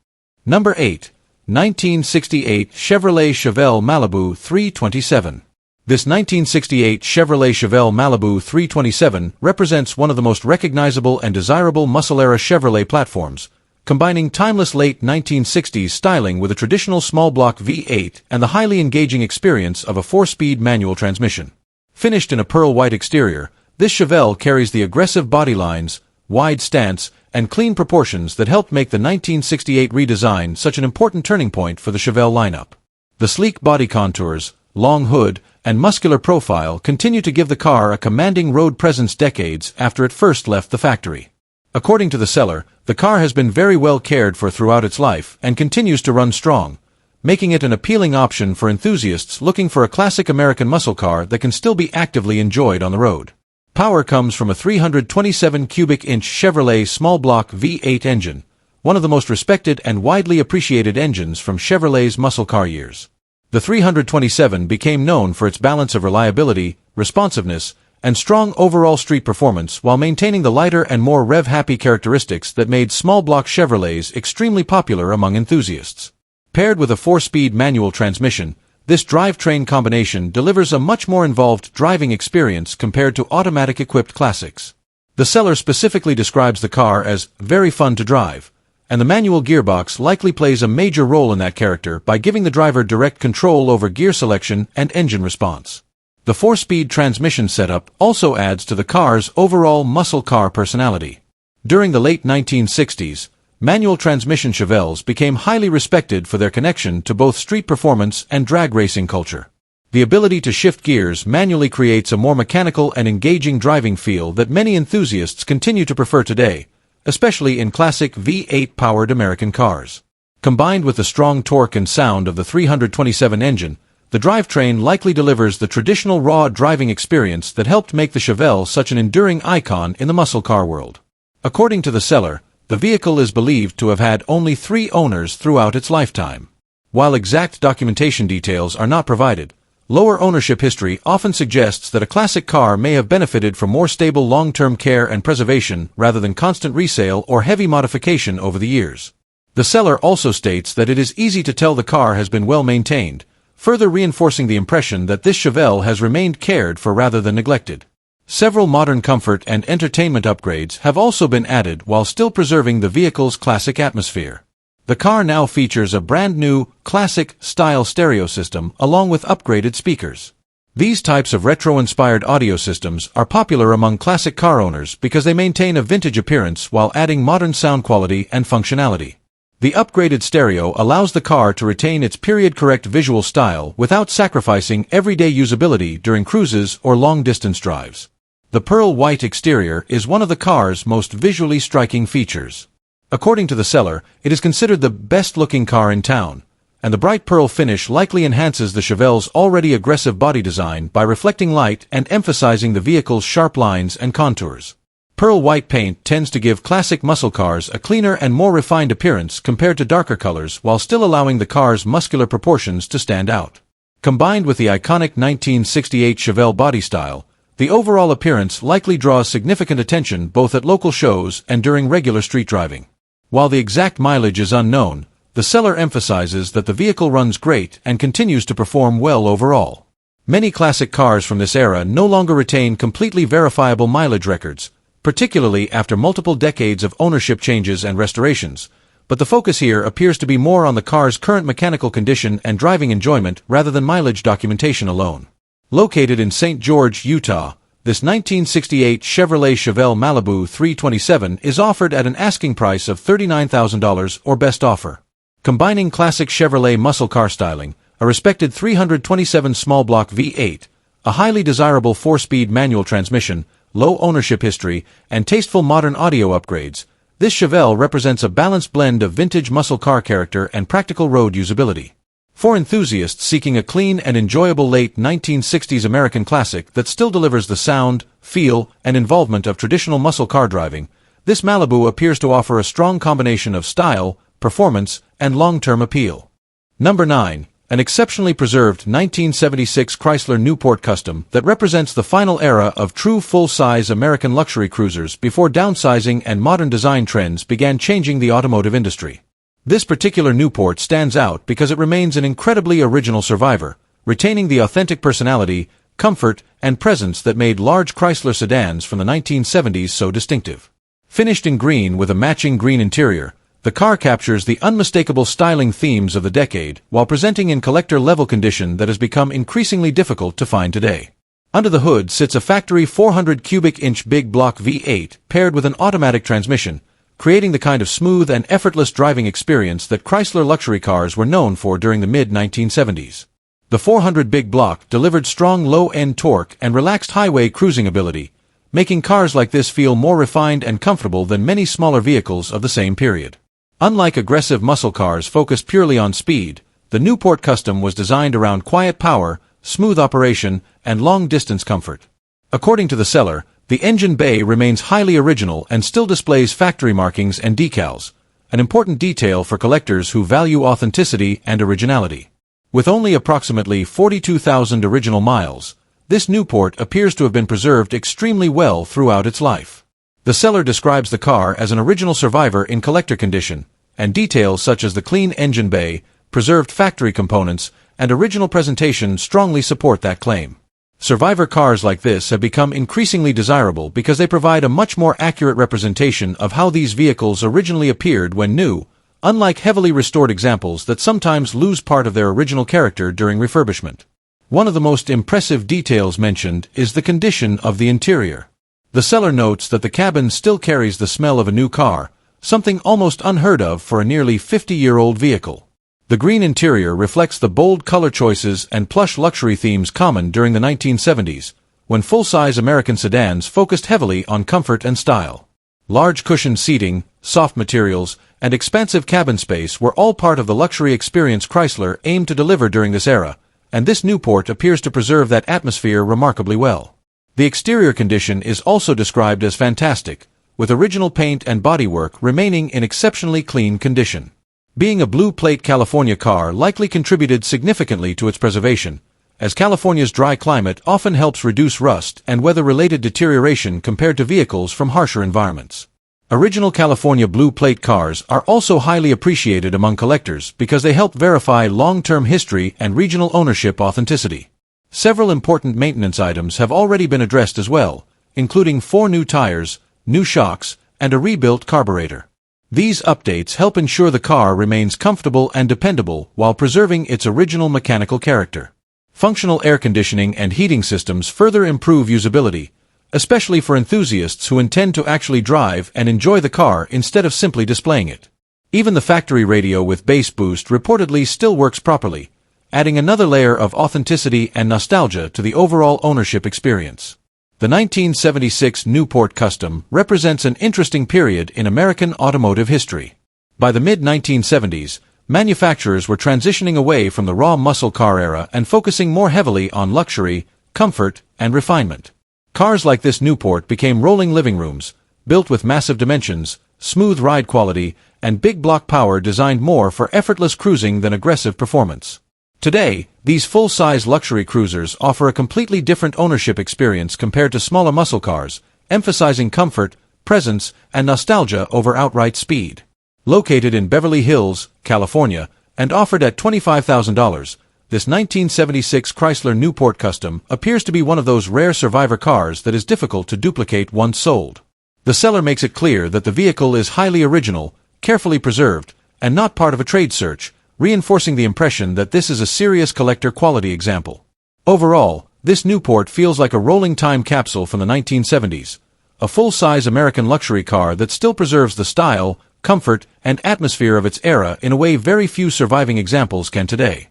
Number 8. 1968 Chevrolet Chevelle Malibu 327. This 1968 Chevrolet Chevelle Malibu 327 represents one of the most recognizable and desirable muscle-era Chevrolet platforms, combining timeless late 1960s styling with a traditional small-block V8 and the highly engaging experience of a 4-speed manual transmission. Finished in a pearl white exterior, this Chevelle carries the aggressive body lines, wide stance, and clean proportions that helped make the 1968 redesign such an important turning point for the Chevelle lineup. The sleek body contours, long hood, and muscular profile continue to give the car a commanding road presence decades after it first left the factory. According to the seller, the car has been very well cared for throughout its life and continues to run strong, making it an appealing option for enthusiasts looking for a classic American muscle car that can still be actively enjoyed on the road. Power comes from a 327 cubic inch Chevrolet small block V8 engine, one of the most respected and widely appreciated engines from Chevrolet's muscle car years. The 327 became known for its balance of reliability, responsiveness, and strong overall street performance while maintaining the lighter and more rev-happy characteristics that made small-block Chevrolets extremely popular among enthusiasts. Paired with a 4-speed manual transmission, this drivetrain combination delivers a much more involved driving experience compared to automatic-equipped classics. The seller specifically describes the car as very fun to drive, and the manual gearbox likely plays a major role in that character by giving the driver direct control over gear selection and engine response. The 4-speed transmission setup also adds to the car's overall muscle car personality. During the late 1960s, manual transmission Chevelles became highly respected for their connection to both street performance and drag racing culture. The ability to shift gears manually creates a more mechanical and engaging driving feel that many enthusiasts continue to prefer today, especially in classic V8-powered American cars. Combined with the strong torque and sound of the 327 engine, the drivetrain likely delivers the traditional raw driving experience that helped make the Chevelle such an enduring icon in the muscle car world. According to the seller, the vehicle is believed to have had only 3 owners throughout its lifetime. While exact documentation details are not provided, lower ownership history often suggests that a classic car may have benefited from more stable long-term care and preservation rather than constant resale or heavy modification over the years. The seller also states that it is easy to tell the car has been well maintained, further reinforcing the impression that this Chevelle has remained cared for rather than neglected. Several modern comfort and entertainment upgrades have also been added while still preserving the vehicle's classic atmosphere. The car now features a brand new, classic-style stereo system along with upgraded speakers. These types of retro-inspired audio systems are popular among classic car owners because they maintain a vintage appearance while adding modern sound quality and functionality. The upgraded stereo allows the car to retain its period-correct visual style without sacrificing everyday usability during cruises or long-distance drives. The pearl white exterior is one of the car's most visually striking features. According to the seller, it is considered the best-looking car in town, and the bright pearl finish likely enhances the Chevelle's already aggressive body design by reflecting light and emphasizing the vehicle's sharp lines and contours. Pearl white paint tends to give classic muscle cars a cleaner and more refined appearance compared to darker colors while still allowing the car's muscular proportions to stand out. Combined with the iconic 1968 Chevelle body style, the overall appearance likely draws significant attention both at local shows and during regular street driving. While the exact mileage is unknown, the seller emphasizes that the vehicle runs great and continues to perform well overall. Many classic cars from this era no longer retain completely verifiable mileage records, particularly after multiple decades of ownership changes and restorations, but the focus here appears to be more on the car's current mechanical condition and driving enjoyment rather than mileage documentation alone. Located in St. George, Utah, this 1968 Chevrolet Chevelle Malibu 327 is offered at an asking price of $39,000 or best offer. Combining classic Chevrolet muscle car styling, a respected 327 small block V8, a highly desirable 4-speed manual transmission, low ownership history, and tasteful modern audio upgrades, this Chevelle represents a balanced blend of vintage muscle car character and practical road usability. For enthusiasts seeking a clean and enjoyable late 1960s American classic that still delivers the sound, feel, and involvement of traditional muscle car driving, this Malibu appears to offer a strong combination of style, performance, and long-term appeal. Number 9. An exceptionally preserved 1976 Chrysler Newport Custom that represents the final era of true full-size American luxury cruisers before downsizing and modern design trends began changing the automotive industry. This particular Newport stands out because it remains an incredibly original survivor, retaining the authentic personality, comfort, and presence that made large Chrysler sedans from the 1970s so distinctive. Finished in green with a matching green interior, the car captures the unmistakable styling themes of the decade while presenting in collector-level condition that has become increasingly difficult to find today. Under the hood sits a factory 400 cubic inch big block V8 paired with an automatic transmission, creating the kind of smooth and effortless driving experience that Chrysler luxury cars were known for during the mid-1970s. The 400 big block delivered strong low-end torque and relaxed highway cruising ability, making cars like this feel more refined and comfortable than many smaller vehicles of the same period. Unlike aggressive muscle cars focused purely on speed, the Newport Custom was designed around quiet power, smooth operation, and long-distance comfort. According to the seller, the engine bay remains highly original and still displays factory markings and decals, an important detail for collectors who value authenticity and originality. With only approximately 42,000 original miles, this Newport appears to have been preserved extremely well throughout its life. The seller describes the car as an original survivor in collector condition, and details such as the clean engine bay, preserved factory components, and original presentation strongly support that claim. Survivor cars like this have become increasingly desirable because they provide a much more accurate representation of how these vehicles originally appeared when new, unlike heavily restored examples that sometimes lose part of their original character during refurbishment. One of the most impressive details mentioned is the condition of the interior. The seller notes that the cabin still carries the smell of a new car, something almost unheard of for a nearly 50-year-old vehicle. The green interior reflects the bold color choices and plush luxury themes common during the 1970s, when full-size American sedans focused heavily on comfort and style. Large cushioned seating, soft materials, and expansive cabin space were all part of the luxury experience Chrysler aimed to deliver during this era, and this Newport appears to preserve that atmosphere remarkably well. The exterior condition is also described as fantastic, with original paint and bodywork remaining in exceptionally clean condition. Being a blue plate California car likely contributed significantly to its preservation, as California's dry climate often helps reduce rust and weather-related deterioration compared to vehicles from harsher environments. Original California blue plate cars are also highly appreciated among collectors because they help verify long-term history and regional ownership authenticity. Several important maintenance items have already been addressed as well, including 4 new tires, new shocks, and a rebuilt carburetor. These updates help ensure the car remains comfortable and dependable while preserving its original mechanical character. Functional air conditioning and heating systems further improve usability, especially for enthusiasts who intend to actually drive and enjoy the car instead of simply displaying it. Even the factory radio with bass boost reportedly still works properly, adding another layer of authenticity and nostalgia to the overall ownership experience. The 1976 Newport Custom represents an interesting period in American automotive history. By the mid-1970s, manufacturers were transitioning away from the raw muscle car era and focusing more heavily on luxury, comfort, and refinement. Cars like this Newport became rolling living rooms, built with massive dimensions, smooth ride quality, and big block power designed more for effortless cruising than aggressive performance. Today, these full-size luxury cruisers offer a completely different ownership experience compared to smaller muscle cars, emphasizing comfort, presence, and nostalgia over outright speed. Located in Beverly Hills, California, and offered at $25,000, this 1976 Chrysler Newport Custom appears to be one of those rare survivor cars that is difficult to duplicate once sold. The seller makes it clear that the vehicle is highly original, carefully preserved, and not part of a trade search, reinforcing the impression that this is a serious collector quality example. Overall, this Newport feels like a rolling time capsule from the 1970s, a full-size American luxury car that still preserves the style, comfort, and atmosphere of its era in a way very few surviving examples can today.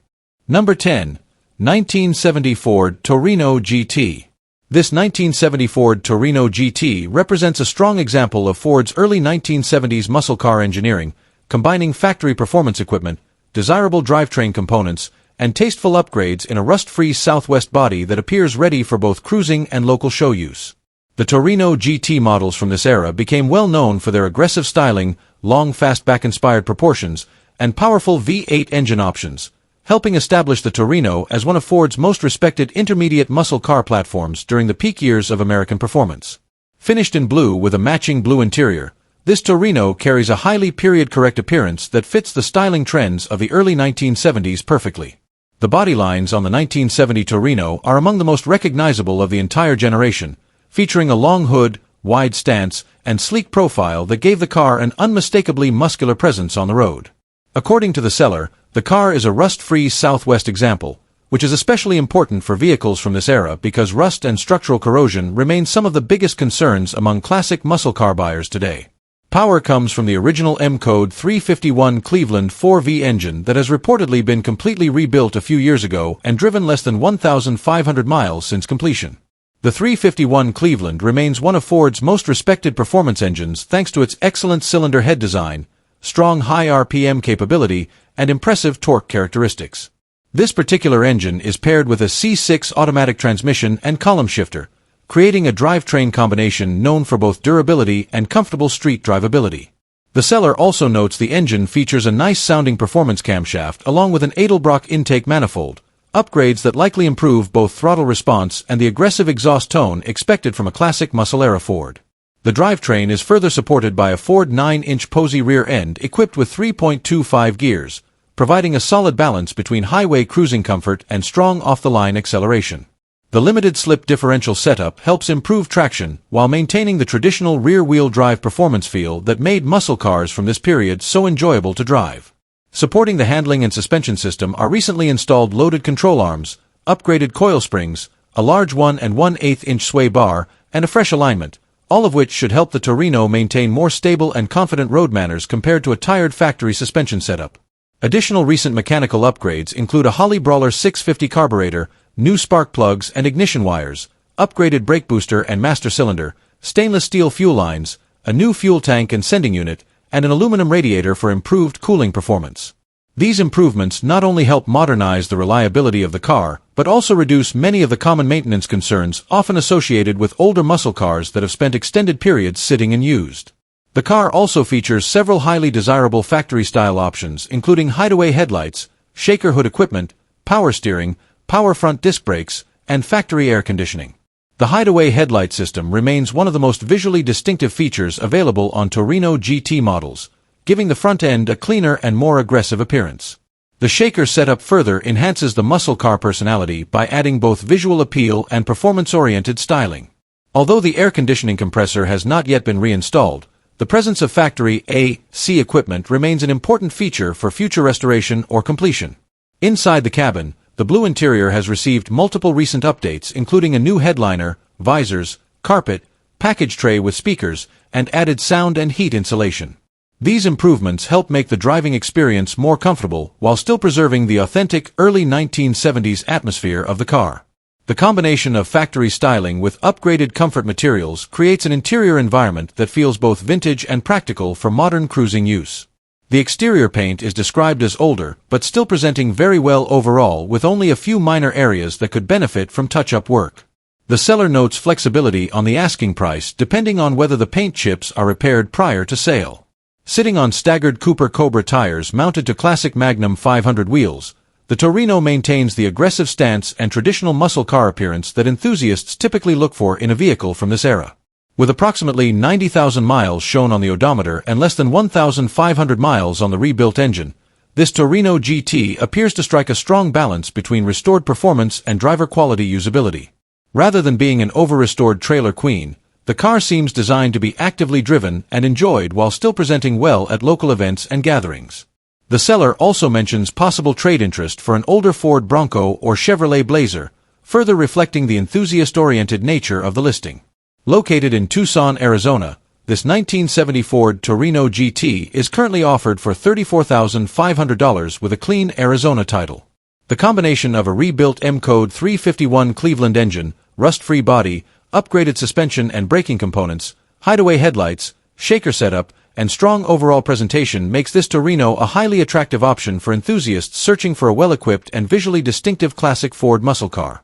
Number 10. 1970 Ford Torino GT. This 1970 Ford Torino GT represents a strong example of Ford's early 1970s muscle car engineering, combining factory performance equipment, desirable drivetrain components, and tasteful upgrades in a rust-free Southwest body that appears ready for both cruising and local show use. The Torino GT models from this era became well known for their aggressive styling, long fastback-inspired proportions, and powerful V8 engine options, helping establish the Torino as one of Ford's most respected intermediate muscle car platforms during the peak years of American performance. Finished in blue with a matching blue interior, This Torino carries a highly period-correct appearance that fits the styling trends of the early 1970s perfectly. The body lines on the 1970 Torino are among the most recognizable of the entire generation, featuring a long hood, wide stance, and sleek profile that gave the car an unmistakably muscular presence on the road. According to the seller, the car is a rust-free Southwest example, which is especially important for vehicles from this era because rust and structural corrosion remain some of the biggest concerns among classic muscle car buyers today. Power comes from the original M-Code 351 Cleveland 4V engine that has reportedly been completely rebuilt a few years ago and driven less than 1,500 miles since completion. The 351 Cleveland remains one of Ford's most respected performance engines thanks to its excellent cylinder head design, strong high RPM capability, and impressive torque characteristics. This particular engine is paired with a C6 automatic transmission and column shifter, creating a drivetrain combination known for both durability and comfortable street drivability. The seller also notes the engine features a nice-sounding performance camshaft along with an Edelbrock intake manifold, upgrades that likely improve both throttle response and the aggressive exhaust tone expected from a classic muscle-era Ford. The drivetrain is further supported by a Ford 9-inch Posey rear end equipped with 3.25 gears, providing a solid balance between highway cruising comfort and strong off-the-line acceleration. The limited slip differential setup helps improve traction while maintaining the traditional rear-wheel drive performance feel that made muscle cars from this period so enjoyable to drive. Supporting the handling and suspension system are recently installed loaded control arms, upgraded coil springs, a large 1 1/8-inch sway bar, and a fresh alignment, all of which should help the Torino maintain more stable and confident road manners compared to a tired factory suspension setup. Additional recent mechanical upgrades include a Holley Brawler 650 carburetor, new spark plugs and ignition wires, upgraded brake booster and master cylinder, stainless steel fuel lines, a new fuel tank and sending unit, and an aluminum radiator for improved cooling performance. These improvements not only help modernize the reliability of the car, but also reduce many of the common maintenance concerns often associated with older muscle cars that have spent extended periods sitting unused. The car also features several highly desirable factory-style options, including hideaway headlights, shaker hood equipment, power steering, power front disc brakes, and factory air conditioning. The hideaway headlight system remains one of the most visually distinctive features available on Torino GT models, giving the front end a cleaner and more aggressive appearance. The shaker setup further enhances the muscle car personality by adding both visual appeal and performance-oriented styling. Although the air conditioning compressor has not yet been reinstalled, the presence of factory AC equipment remains an important feature for future restoration or completion. Inside the cabin, the blue interior has received multiple recent updates including a new headliner, visors, carpet, package tray with speakers, and added sound and heat insulation. These improvements help make the driving experience more comfortable while still preserving the authentic early 1970s atmosphere of the car. The combination of factory styling with upgraded comfort materials creates an interior environment that feels both vintage and practical for modern cruising use. The exterior paint is described as older, but still presenting very well overall with only a few minor areas that could benefit from touch-up work. The seller notes flexibility on the asking price depending on whether the paint chips are repaired prior to sale. Sitting on staggered Cooper Cobra tires mounted to classic Magnum 500 wheels, the Torino maintains the aggressive stance and traditional muscle car appearance that enthusiasts typically look for in a vehicle from this era. With approximately 90,000 miles shown on the odometer and less than 1,500 miles on the rebuilt engine, this Torino GT appears to strike a strong balance between restored performance and driver-quality usability. Rather than being an over-restored trailer queen, the car seems designed to be actively driven and enjoyed while still presenting well at local events and gatherings. The seller also mentions possible trade interest for an older Ford Bronco or Chevrolet Blazer, further reflecting the enthusiast-oriented nature of the listing. Located in Tucson, Arizona, this 1970 Ford Torino GT is currently offered for $34,500 with a clean Arizona title. The combination of a rebuilt M-Code 351 Cleveland engine, rust-free body, upgraded suspension and braking components, hideaway headlights, shaker setup, and strong overall presentation makes this Torino a highly attractive option for enthusiasts searching for a well-equipped and visually distinctive classic Ford muscle car.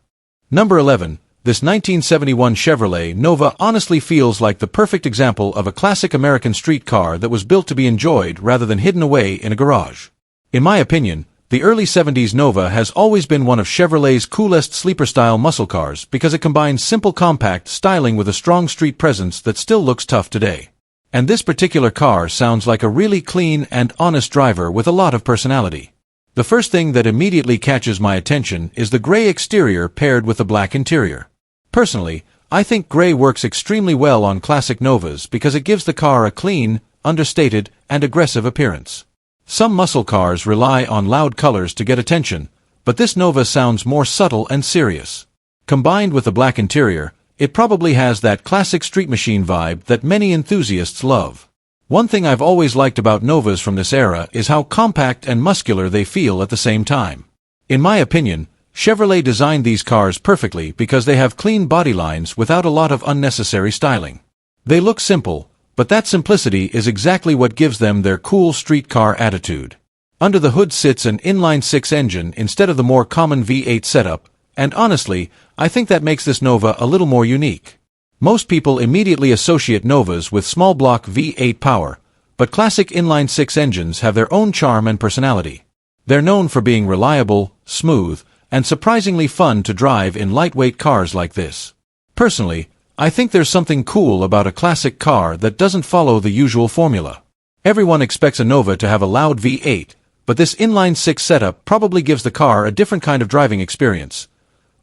Number 11. This 1971 Chevrolet Nova honestly feels like the perfect example of a classic American street car that was built to be enjoyed rather than hidden away in a garage. In my opinion, the early 70s Nova has always been one of Chevrolet's coolest sleeper-style muscle cars because it combines simple compact styling with a strong street presence that still looks tough today. And this particular car sounds like a really clean and honest driver with a lot of personality. The first thing that immediately catches my attention is the gray exterior paired with the black interior. Personally, I think gray works extremely well on classic Novas because it gives the car a clean, understated, and aggressive appearance. Some muscle cars rely on loud colors to get attention, but this Nova sounds more subtle and serious. Combined with the black interior, it probably has that classic street machine vibe that many enthusiasts love. One thing I've always liked about Novas from this era is how compact and muscular they feel at the same time. In my opinion, Chevrolet designed these cars perfectly because they have clean body lines without a lot of unnecessary styling. They look simple, but that simplicity is exactly what gives them their cool street car attitude. Under the hood sits an inline-six engine instead of the more common V8 setup, and honestly, I think that makes this Nova a little more unique. Most people immediately associate Novas with small block V8 power, but classic inline-six engines have their own charm and personality. They're known for being reliable, smooth, and surprisingly fun to drive in lightweight cars like this. Personally, I think there's something cool about a classic car that doesn't follow the usual formula. Everyone expects a Nova to have a loud V8, but this inline-six setup probably gives the car a different kind of driving experience.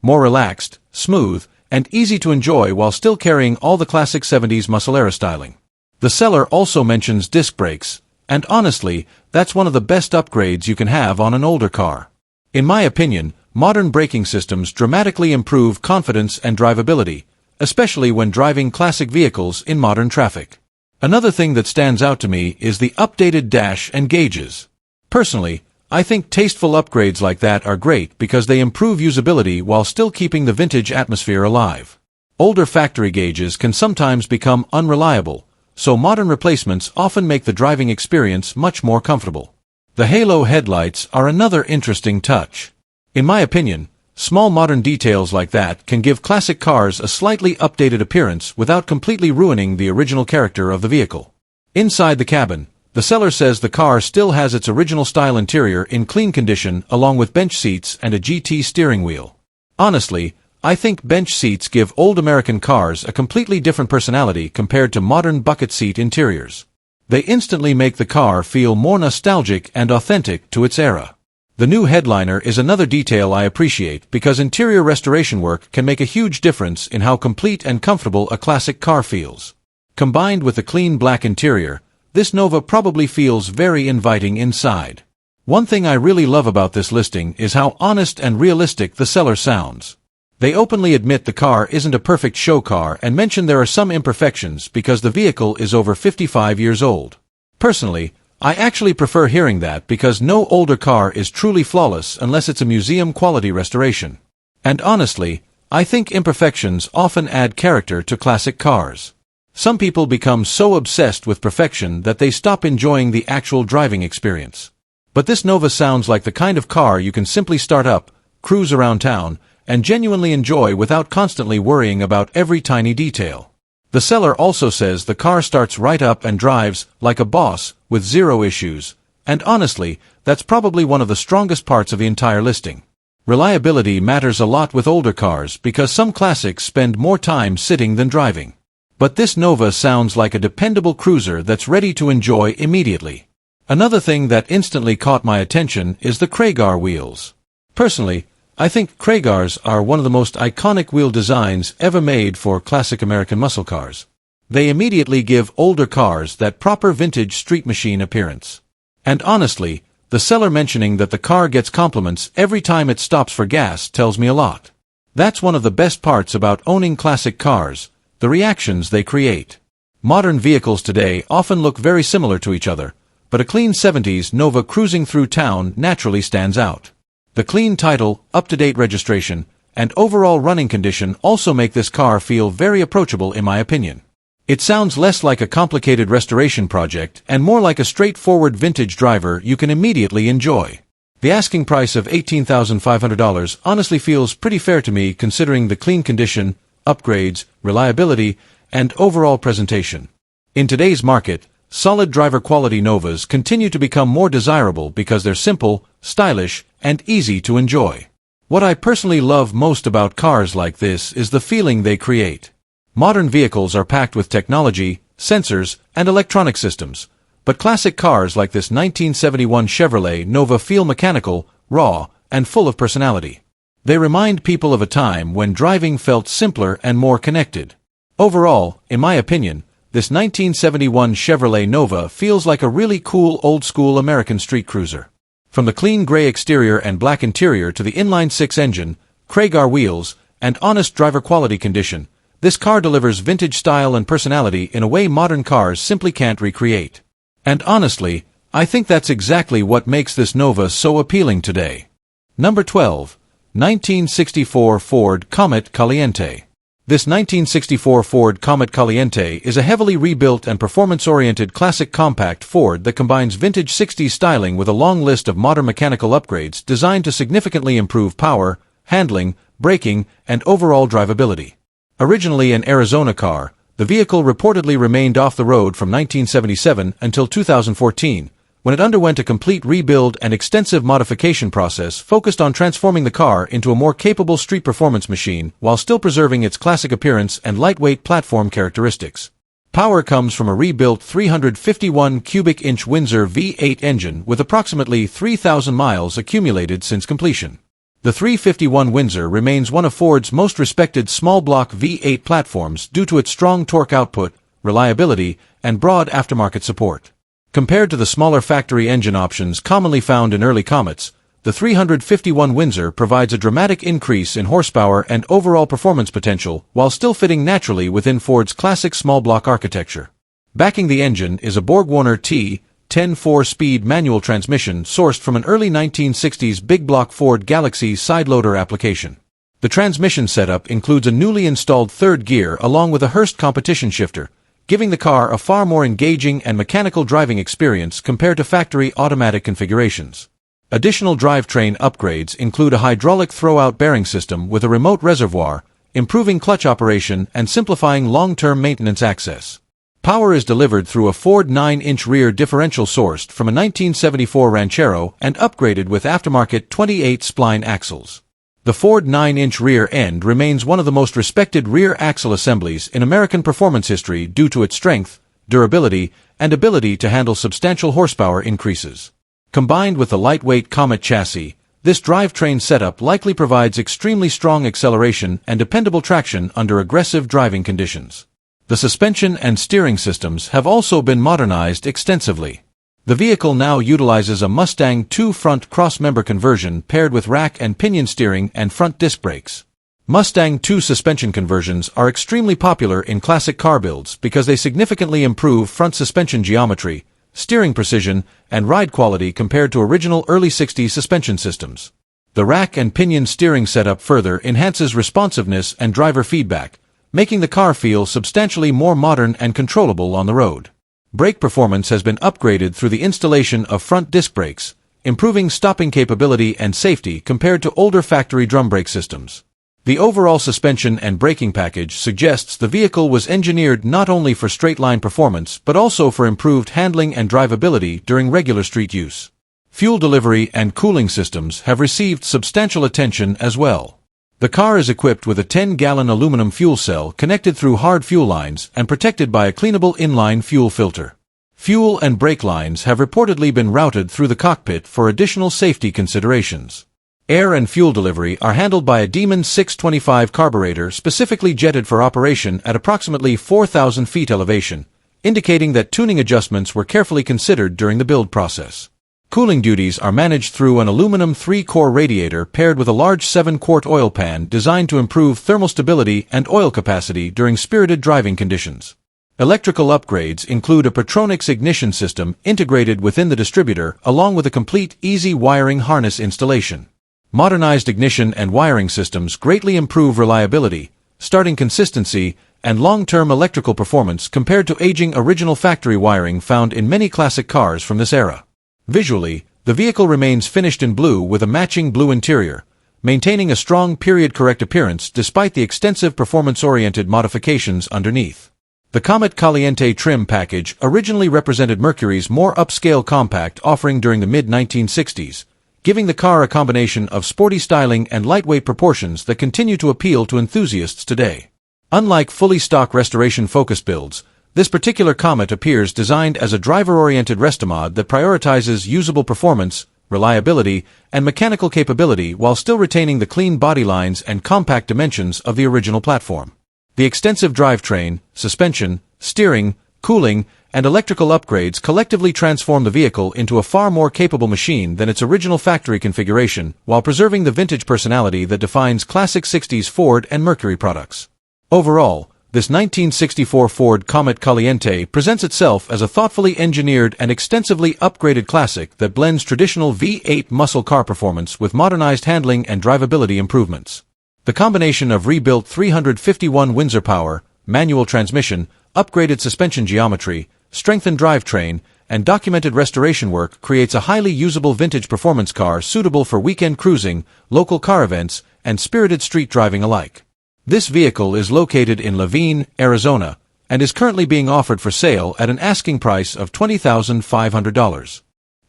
More relaxed, smooth, and easy to enjoy while still carrying all the classic 70s muscle-era styling. The seller also mentions disc brakes, and honestly, that's one of the best upgrades you can have on an older car. In my opinion, modern braking systems dramatically improve confidence and drivability, especially when driving classic vehicles in modern traffic. Another thing that stands out to me is the updated dash and gauges. Personally, I think tasteful upgrades like that are great because they improve usability while still keeping the vintage atmosphere alive. Older factory gauges can sometimes become unreliable, so modern replacements often make the driving experience much more comfortable. The halo headlights are another interesting touch. In my opinion, small modern details like that can give classic cars a slightly updated appearance without completely ruining the original character of the vehicle. Inside the cabin, the seller says the car still has its original style interior in clean condition along with bench seats and a GT steering wheel. Honestly, I think bench seats give old American cars a completely different personality compared to modern bucket seat interiors. They instantly make the car feel more nostalgic and authentic to its era. The new headliner is another detail I appreciate because interior restoration work can make a huge difference in how complete and comfortable a classic car feels. Combined with the clean black interior, this Nova probably feels very inviting inside. One thing I really love about this listing is how honest and realistic the seller sounds. They openly admit the car isn't a perfect show car and mention there are some imperfections because the vehicle is over 55 years old. Personally, I actually prefer hearing that because no older car is truly flawless unless it's a museum-quality restoration. And honestly, I think imperfections often add character to classic cars. Some people become so obsessed with perfection that they stop enjoying the actual driving experience. But this Nova sounds like the kind of car you can simply start up, cruise around town, and genuinely enjoy without constantly worrying about every tiny detail. The seller also says the car starts right up and drives like a boss with zero issues, and honestly, that's probably one of the strongest parts of the entire listing. Reliability matters a lot with older cars because some classics spend more time sitting than driving. But this Nova sounds like a dependable cruiser that's ready to enjoy immediately. Another thing that instantly caught my attention is the Craigar wheels. Personally, I think Craigars are one of the most iconic wheel designs ever made for classic American muscle cars. They immediately give older cars that proper vintage street machine appearance. And honestly, the seller mentioning that the car gets compliments every time it stops for gas tells me a lot. That's one of the best parts about owning classic cars, the reactions they create. Modern vehicles today often look very similar to each other, but a clean 70s Nova cruising through town naturally stands out. The clean title, up-to-date registration, and overall running condition also make this car feel very approachable in my opinion. It sounds less like a complicated restoration project and more like a straightforward vintage driver you can immediately enjoy. The asking price of $18,500 honestly feels pretty fair to me considering the clean condition, upgrades, reliability, and overall presentation. In today's market, solid driver quality Novas continue to become more desirable because they're simple, stylish, and easy to enjoy. What I personally love most about cars like this is the feeling they create. Modern vehicles are packed with technology, sensors, and electronic systems. But classic cars like this 1971 Chevrolet Nova feel mechanical, raw, and full of personality. They remind people of a time when driving felt simpler and more connected. Overall, in my opinion, this 1971 Chevrolet Nova feels like a really cool old-school American street cruiser. From the clean gray exterior and black interior to the inline-six engine, Craigar wheels, and honest driver quality condition, this car delivers vintage style and personality in a way modern cars simply can't recreate. And honestly, I think that's exactly what makes this Nova so appealing today. Number 12. 1964 Ford Comet Caliente. This 1964 Ford Comet Caliente is a heavily rebuilt and performance-oriented classic compact Ford that combines vintage 60s styling with a long list of modern mechanical upgrades designed to significantly improve power, handling, braking, and overall drivability. Originally an Arizona car, the vehicle reportedly remained off the road from 1977 until 2014, when it underwent a complete rebuild and extensive modification process focused on transforming the car into a more capable street performance machine while still preserving its classic appearance and lightweight platform characteristics. Power comes from a rebuilt 351 cubic inch Windsor V8 engine with approximately 3,000 miles accumulated since completion. The 351 Windsor remains one of Ford's most respected small-block V8 platforms due to its strong torque output, reliability, and broad aftermarket support. Compared to the smaller factory engine options commonly found in early Comets, the 351 Windsor provides a dramatic increase in horsepower and overall performance potential while still fitting naturally within Ford's classic small-block architecture. Backing the engine is a BorgWarner T10 4-speed manual transmission sourced from an early 1960s big-block Ford Galaxie side-loader application. The transmission setup includes a newly installed third gear along with a Hurst competition shifter, giving the car a far more engaging and mechanical driving experience compared to factory automatic configurations. Additional drivetrain upgrades include a hydraulic throw-out bearing system with a remote reservoir, improving clutch operation and simplifying long-term maintenance access. Power is delivered through a Ford 9-inch rear differential sourced from a 1974 Ranchero and upgraded with aftermarket 28-spline axles. The Ford 9-inch rear end remains one of the most respected rear axle assemblies in American performance history due to its strength, durability, and ability to handle substantial horsepower increases. Combined with the lightweight Comet chassis, this drivetrain setup likely provides extremely strong acceleration and dependable traction under aggressive driving conditions. The suspension and steering systems have also been modernized extensively. The vehicle now utilizes a Mustang 2 front cross-member conversion paired with rack and pinion steering and front disc brakes. Mustang 2 suspension conversions are extremely popular in classic car builds because they significantly improve front suspension geometry, steering precision, and ride quality compared to original early 60s suspension systems. The rack and pinion steering setup further enhances responsiveness and driver feedback, making the car feel substantially more modern and controllable on the road. Brake performance has been upgraded through the installation of front disc brakes, improving stopping capability and safety compared to older factory drum brake systems. The overall suspension and braking package suggests the vehicle was engineered not only for straight-line performance but also for improved handling and drivability during regular street use. Fuel delivery and cooling systems have received substantial attention as well. The car is equipped with a 10-gallon aluminum fuel cell connected through hard fuel lines and protected by a cleanable inline fuel filter. Fuel and brake lines have reportedly been routed through the cockpit for additional safety considerations. Air and fuel delivery are handled by a Demon 625 carburetor specifically jetted for operation at approximately 4,000 feet elevation, indicating that tuning adjustments were carefully considered during the build process. Cooling duties are managed through an aluminum 3-core radiator paired with a large 7-quart oil pan designed to improve thermal stability and oil capacity during spirited driving conditions. Electrical upgrades include a Petronix ignition system integrated within the distributor along with a complete easy wiring harness installation. Modernized ignition and wiring systems greatly improve reliability, starting consistency, and long-term electrical performance compared to aging original factory wiring found in many classic cars from this era. Visually, the vehicle remains finished in blue with a matching blue interior, maintaining a strong period-correct appearance despite the extensive performance-oriented modifications underneath. The Comet Caliente trim package originally represented Mercury's more upscale compact offering during the mid-1960s, giving the car a combination of sporty styling and lightweight proportions that continue to appeal to enthusiasts today. Unlike fully stock restoration-focused builds, This particular Comet appears designed as a driver-oriented restomod that prioritizes usable performance, reliability, and mechanical capability while still retaining the clean body lines and compact dimensions of the original platform. The extensive drivetrain, suspension, steering, cooling, and electrical upgrades collectively transform the vehicle into a far more capable machine than its original factory configuration, while preserving the vintage personality that defines classic 60s Ford and Mercury products. Overall, this 1964 Ford Comet Caliente presents itself as a thoughtfully engineered and extensively upgraded classic that blends traditional V8 muscle car performance with modernized handling and drivability improvements. The combination of rebuilt 351 Windsor power, manual transmission, upgraded suspension geometry, strengthened drivetrain, and documented restoration work creates a highly usable vintage performance car suitable for weekend cruising, local car events, and spirited street driving alike. This vehicle is located in Laveen, Arizona, and is currently being offered for sale at an asking price of $20,500.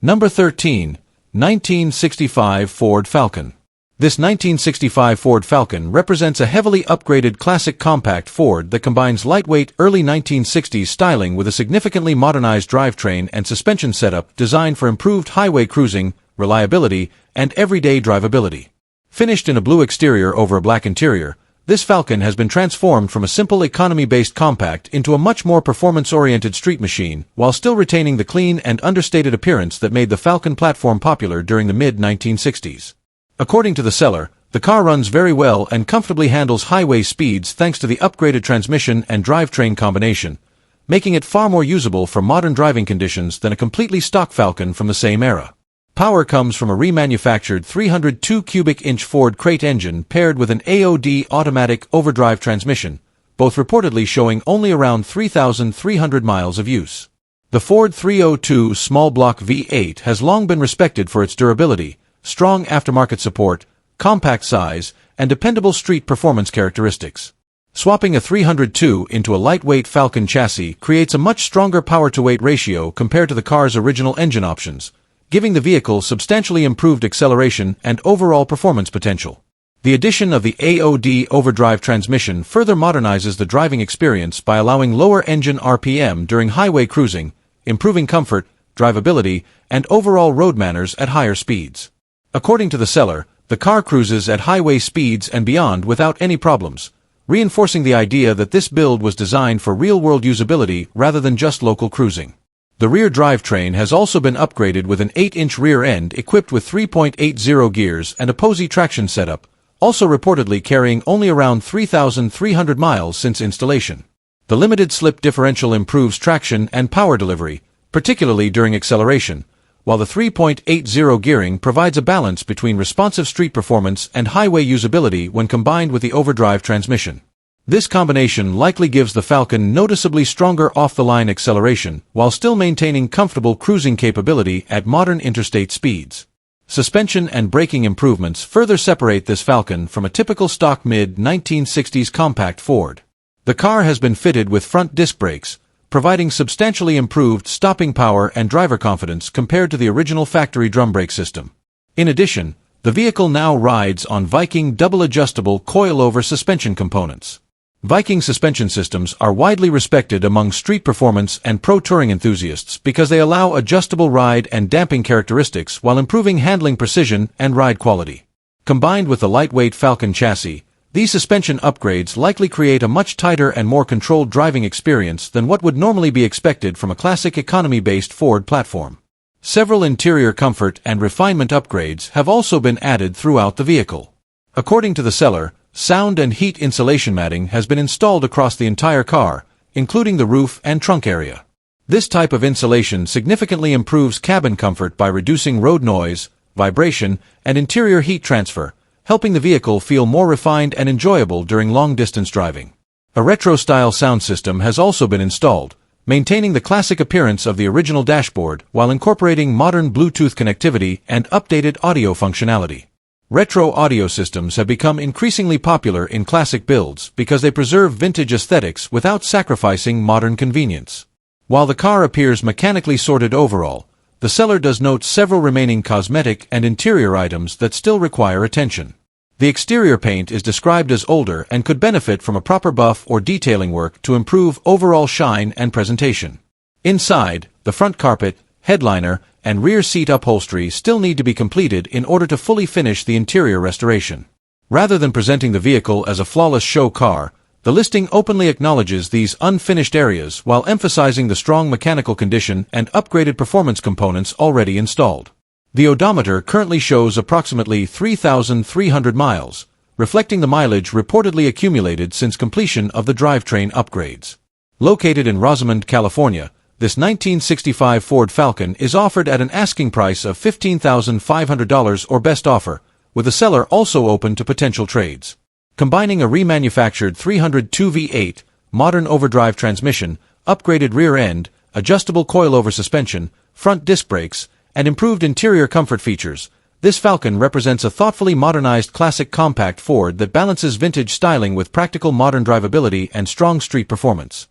Number 13. 1965 Ford Falcon. This 1965 Ford Falcon represents a heavily upgraded classic compact Ford that combines lightweight early 1960s styling with a significantly modernized drivetrain and suspension setup designed for improved highway cruising, reliability, and everyday drivability. Finished in a blue exterior over a black interior, this Falcon has been transformed from a simple economy-based compact into a much more performance-oriented street machine, while still retaining the clean and understated appearance that made the Falcon platform popular during the mid-1960s. According to the seller, the car runs very well and comfortably handles highway speeds thanks to the upgraded transmission and drivetrain combination, making it far more usable for modern driving conditions than a completely stock Falcon from the same era. Power comes from a remanufactured 302 cubic inch Ford crate engine paired with an AOD automatic overdrive transmission, both reportedly showing only around 3,300 miles of use. The Ford 302 small block V8 has long been respected for its durability, strong aftermarket support, compact size, and dependable street performance characteristics. Swapping a 302 into a lightweight Falcon chassis creates a much stronger power-to-weight ratio compared to the car's original engine options, giving the vehicle substantially improved acceleration and overall performance potential. The addition of the AOD overdrive transmission further modernizes the driving experience by allowing lower engine RPM during highway cruising, improving comfort, drivability, and overall road manners at higher speeds. According to the seller, the car cruises at highway speeds and beyond without any problems, reinforcing the idea that this build was designed for real-world usability rather than just local cruising. The rear drivetrain has also been upgraded with an 8-inch rear end equipped with 3.80 gears and a Posey traction setup, also reportedly carrying only around 3,300 miles since installation. The limited slip differential improves traction and power delivery, particularly during acceleration, while the 3.80 gearing provides a balance between responsive street performance and highway usability when combined with the overdrive transmission. This combination likely gives the Falcon noticeably stronger off-the-line acceleration while still maintaining comfortable cruising capability at modern interstate speeds. Suspension and braking improvements further separate this Falcon from a typical stock mid-1960s compact Ford. The car has been fitted with front disc brakes, providing substantially improved stopping power and driver confidence compared to the original factory drum brake system. In addition, the vehicle now rides on Viking double-adjustable coilover suspension components. Viking suspension systems are widely respected among street performance and pro-touring enthusiasts because they allow adjustable ride and damping characteristics while improving handling precision and ride quality. Combined with the lightweight Falcon chassis, these suspension upgrades likely create a much tighter and more controlled driving experience than what would normally be expected from a classic economy-based Ford platform. Several interior comfort and refinement upgrades have also been added throughout the vehicle. According to the seller, sound and heat insulation matting has been installed across the entire car, including the roof and trunk area. This type of insulation significantly improves cabin comfort by reducing road noise, vibration, and interior heat transfer, helping the vehicle feel more refined and enjoyable during long-distance driving. A retro-style sound system has also been installed, maintaining the classic appearance of the original dashboard while incorporating modern Bluetooth connectivity and updated audio functionality. Retro audio systems have become increasingly popular in classic builds because they preserve vintage aesthetics without sacrificing modern convenience. While the car appears mechanically sorted overall, the seller does note several remaining cosmetic and interior items that still require attention. The exterior paint is described as older and could benefit from a proper buff or detailing work to improve overall shine and presentation. Inside, the front carpet, headliner, and rear seat upholstery still need to be completed in order to fully finish the interior restoration. Rather than presenting the vehicle as a flawless show car, the listing openly acknowledges these unfinished areas while emphasizing the strong mechanical condition and upgraded performance components already installed. The odometer currently shows approximately 3,300 miles, reflecting the mileage reportedly accumulated since completion of the drivetrain upgrades. Located in Rosamond, California, this 1965 Ford Falcon is offered at an asking price of $15,500 or best offer, with the seller also open to potential trades. Combining a remanufactured 302 V8, modern overdrive transmission, upgraded rear end, adjustable coilover suspension, front disc brakes, and improved interior comfort features, this Falcon represents a thoughtfully modernized classic compact Ford that balances vintage styling with practical modern drivability and strong street performance.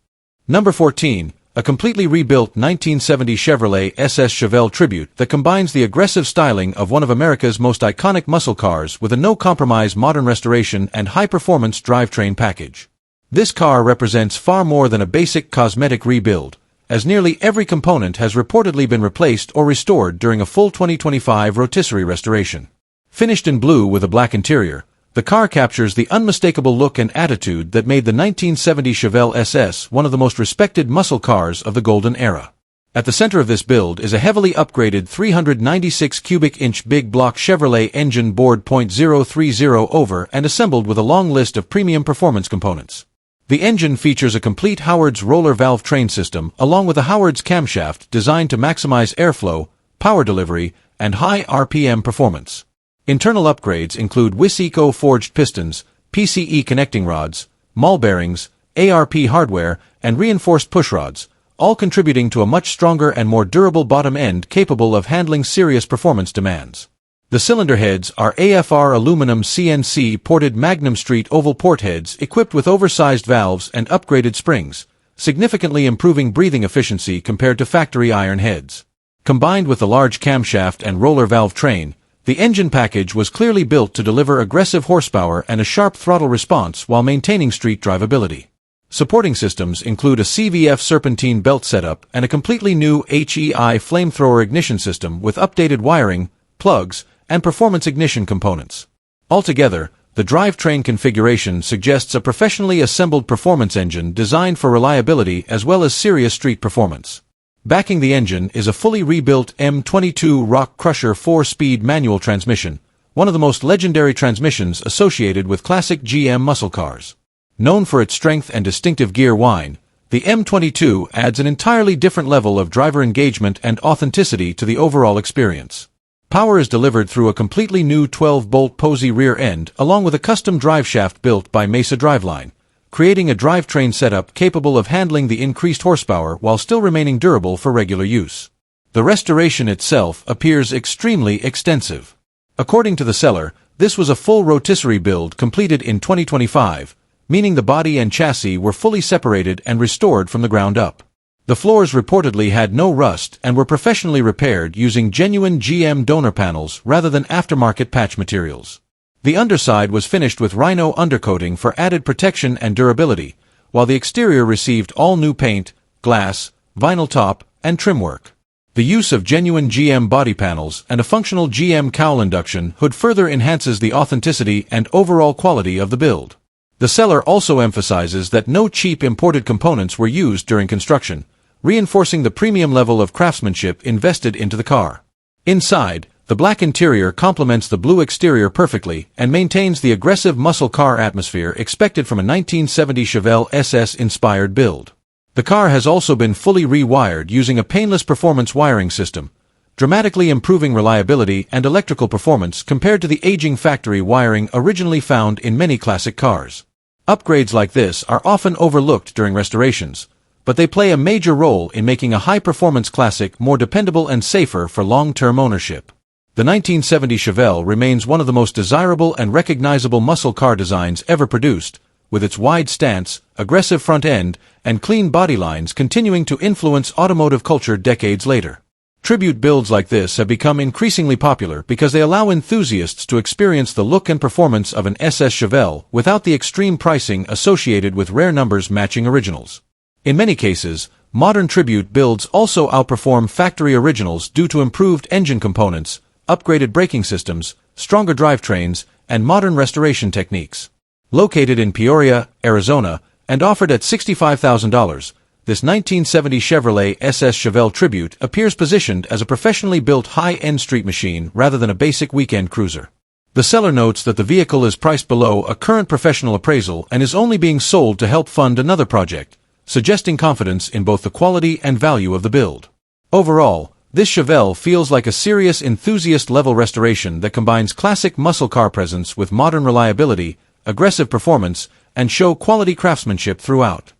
Number 14. A completely rebuilt 1970 Chevrolet SS Chevelle Tribute that combines the aggressive styling of one of America's most iconic muscle cars with a no-compromise modern restoration and high-performance drivetrain package. This car represents far more than a basic cosmetic rebuild, as nearly every component has reportedly been replaced or restored during a full 2025 rotisserie restoration. Finished in blue with a black interior, the car captures the unmistakable look and attitude that made the 1970 Chevelle SS one of the most respected muscle cars of the golden era. At the center of this build is a heavily upgraded 396 cubic inch big block Chevrolet engine bored .030 over and assembled with a long list of premium performance components. The engine features a complete Howard's roller valve train system along with a Howard's camshaft designed to maximize airflow, power delivery, and high RPM performance. Internal upgrades include WIS-ECO forged pistons, PCE connecting rods, ball bearings, ARP hardware, and reinforced pushrods, all contributing to a much stronger and more durable bottom end capable of handling serious performance demands. The cylinder heads are AFR aluminum CNC ported Magnum Street oval port heads equipped with oversized valves and upgraded springs, significantly improving breathing efficiency compared to factory iron heads. Combined with the large camshaft and roller valve train, the engine package was clearly built to deliver aggressive horsepower and a sharp throttle response while maintaining street drivability. Supporting systems include a CVF serpentine belt setup and a completely new HEI flamethrower ignition system with updated wiring, plugs, and performance ignition components. Altogether, the drivetrain configuration suggests a professionally assembled performance engine designed for reliability as well as serious street performance. Backing the engine is a fully rebuilt M22 Rock Crusher 4-speed manual transmission, one of the most legendary transmissions associated with classic GM muscle cars. Known for its strength and distinctive gear whine, the M22 adds an entirely different level of driver engagement and authenticity to the overall experience. Power is delivered through a completely new 12-bolt Posey rear end along with a custom driveshaft built by Mesa Driveline, creating a drivetrain setup capable of handling the increased horsepower while still remaining durable for regular use. The restoration itself appears extremely extensive. According to the seller, this was a full rotisserie build completed in 2025, meaning the body and chassis were fully separated and restored from the ground up. The floors reportedly had no rust and were professionally repaired using genuine GM donor panels rather than aftermarket patch materials. The underside was finished with rhino undercoating for added protection and durability, while the exterior received all new paint, glass, vinyl top, and trim work. The use of genuine GM body panels and a functional GM cowl induction hood further enhances the authenticity and overall quality of the build. The seller also emphasizes that no cheap imported components were used during construction, reinforcing the premium level of craftsmanship invested into the car. Inside, the black interior complements the blue exterior perfectly and maintains the aggressive muscle car atmosphere expected from a 1970 Chevelle SS-inspired build. The car has also been fully rewired using a painless performance wiring system, dramatically improving reliability and electrical performance compared to the aging factory wiring originally found in many classic cars. Upgrades like this are often overlooked during restorations, but they play a major role in making a high-performance classic more dependable and safer for long-term ownership. The 1970 Chevelle remains one of the most desirable and recognizable muscle car designs ever produced, with its wide stance, aggressive front end, and clean body lines continuing to influence automotive culture decades later. Tribute builds like this have become increasingly popular because they allow enthusiasts to experience the look and performance of an SS Chevelle without the extreme pricing associated with rare numbers matching originals. In many cases, modern tribute builds also outperform factory originals due to improved engine components, upgraded braking systems, stronger drivetrains, and modern restoration techniques. Located in Peoria, Arizona, and offered at $65,000, this 1970 Chevrolet SS Chevelle Tribute appears positioned as a professionally built high-end street machine rather than a basic weekend cruiser. The seller notes that the vehicle is priced below a current professional appraisal and is only being sold to help fund another project, suggesting confidence in both the quality and value of the build. Overall, this Chevelle feels like a serious enthusiast-level restoration that combines classic muscle car presence with modern reliability, aggressive performance, and show-quality craftsmanship throughout.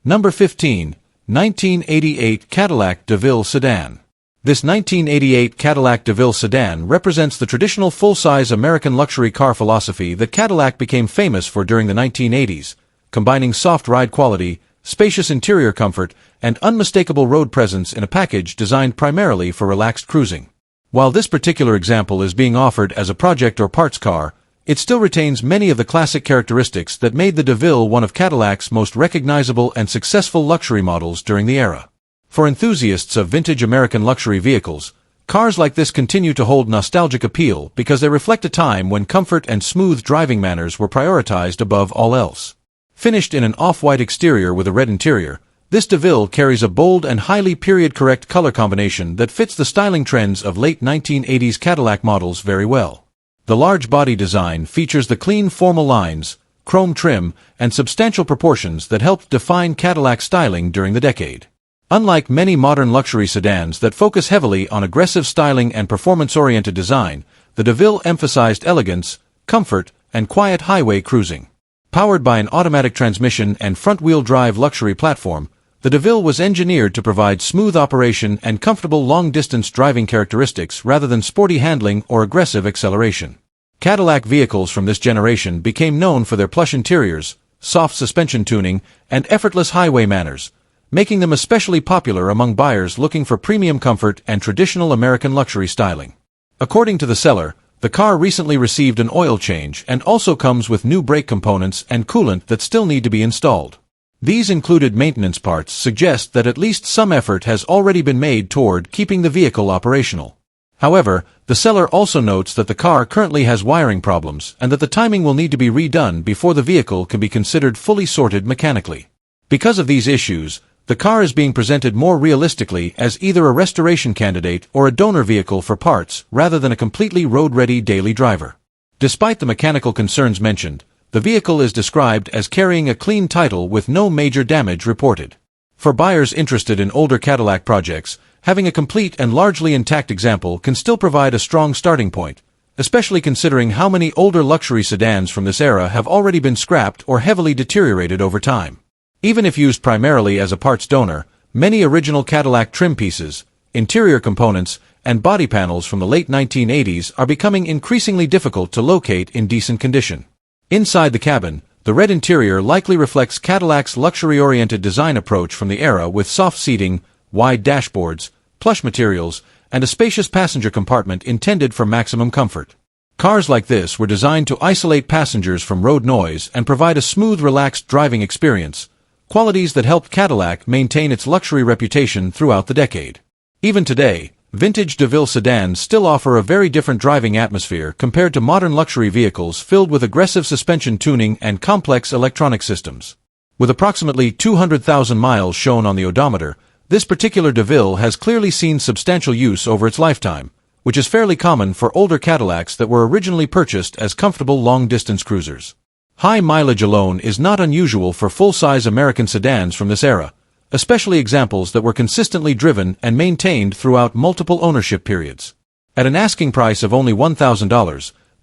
Number 15. 1988 Cadillac DeVille Sedan. This 1988 Cadillac DeVille Sedan represents the traditional full-size American luxury car philosophy that Cadillac became famous for during the 1980s, combining soft ride quality, spacious interior comfort, and unmistakable road presence in a package designed primarily for relaxed cruising. While this particular example is being offered as a project or parts car, it still retains many of the classic characteristics that made the DeVille one of Cadillac's most recognizable and successful luxury models during the era. For enthusiasts of vintage American luxury vehicles, cars like this continue to hold nostalgic appeal because they reflect a time when comfort and smooth driving manners were prioritized above all else. Finished in an off-white exterior with a red interior, this DeVille carries a bold and highly period-correct color combination that fits the styling trends of late 1980s Cadillac models very well. The large body design features the clean formal lines, chrome trim, and substantial proportions that helped define Cadillac styling during the decade. Unlike many modern luxury sedans that focus heavily on aggressive styling and performance-oriented design, the DeVille emphasized elegance, comfort, and quiet highway cruising. Powered by an automatic transmission and front-wheel drive luxury platform, the DeVille was engineered to provide smooth operation and comfortable long-distance driving characteristics rather than sporty handling or aggressive acceleration. Cadillac vehicles from this generation became known for their plush interiors, soft suspension tuning, and effortless highway manners, making them especially popular among buyers looking for premium comfort and traditional American luxury styling. According to the seller, the car recently received an oil change and also comes with new brake components and coolant that still need to be installed. These included maintenance parts suggest that at least some effort has already been made toward keeping the vehicle operational. However, the seller also notes that the car currently has wiring problems and that the timing will need to be redone before the vehicle can be considered fully sorted mechanically. Because of these issues, the car is being presented more realistically as either a restoration candidate or a donor vehicle for parts rather than a completely road-ready daily driver. Despite the mechanical concerns mentioned, the vehicle is described as carrying a clean title with no major damage reported. For buyers interested in older Cadillac projects, having a complete and largely intact example can still provide a strong starting point, especially considering how many older luxury sedans from this era have already been scrapped or heavily deteriorated over time. Even if used primarily as a parts donor, many original Cadillac trim pieces, interior components, and body panels from the late 1980s are becoming increasingly difficult to locate in decent condition. Inside the cabin, the red interior likely reflects Cadillac's luxury-oriented design approach from the era with soft seating, wide dashboards, plush materials, and a spacious passenger compartment intended for maximum comfort. Cars like this were designed to isolate passengers from road noise and provide a smooth, relaxed driving experience, qualities that helped Cadillac maintain its luxury reputation throughout the decade. Even today, vintage DeVille sedans still offer a very different driving atmosphere compared to modern luxury vehicles filled with aggressive suspension tuning and complex electronic systems. With approximately 200,000 miles shown on the odometer, this particular DeVille has clearly seen substantial use over its lifetime, which is fairly common for older Cadillacs that were originally purchased as comfortable long-distance cruisers. High mileage alone is not unusual for full-size American sedans from this era, especially examples that were consistently driven and maintained throughout multiple ownership periods. At an asking price of only $1,000,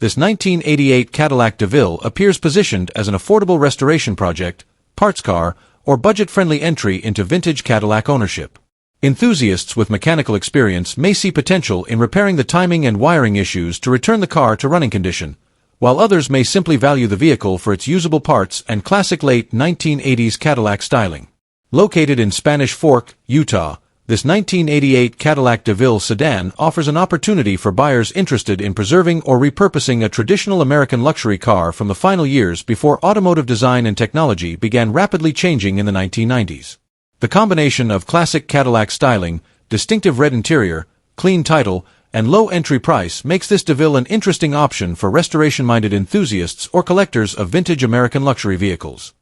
this 1988 Cadillac DeVille appears positioned as an affordable restoration project, parts car, or budget-friendly entry into vintage Cadillac ownership. Enthusiasts with mechanical experience may see potential in repairing the timing and wiring issues to return the car to running condition, while others may simply value the vehicle for its usable parts and classic late 1980s Cadillac styling. Located in Spanish Fork, Utah, This 1988 Cadillac DeVille sedan offers an opportunity for buyers interested in preserving or repurposing a traditional American luxury car from the final years before automotive design and technology began rapidly changing in the 1990s. The combination of classic Cadillac styling, distinctive red interior, clean title, and low entry price makes this DeVille an interesting option for restoration-minded enthusiasts or collectors of vintage American luxury vehicles.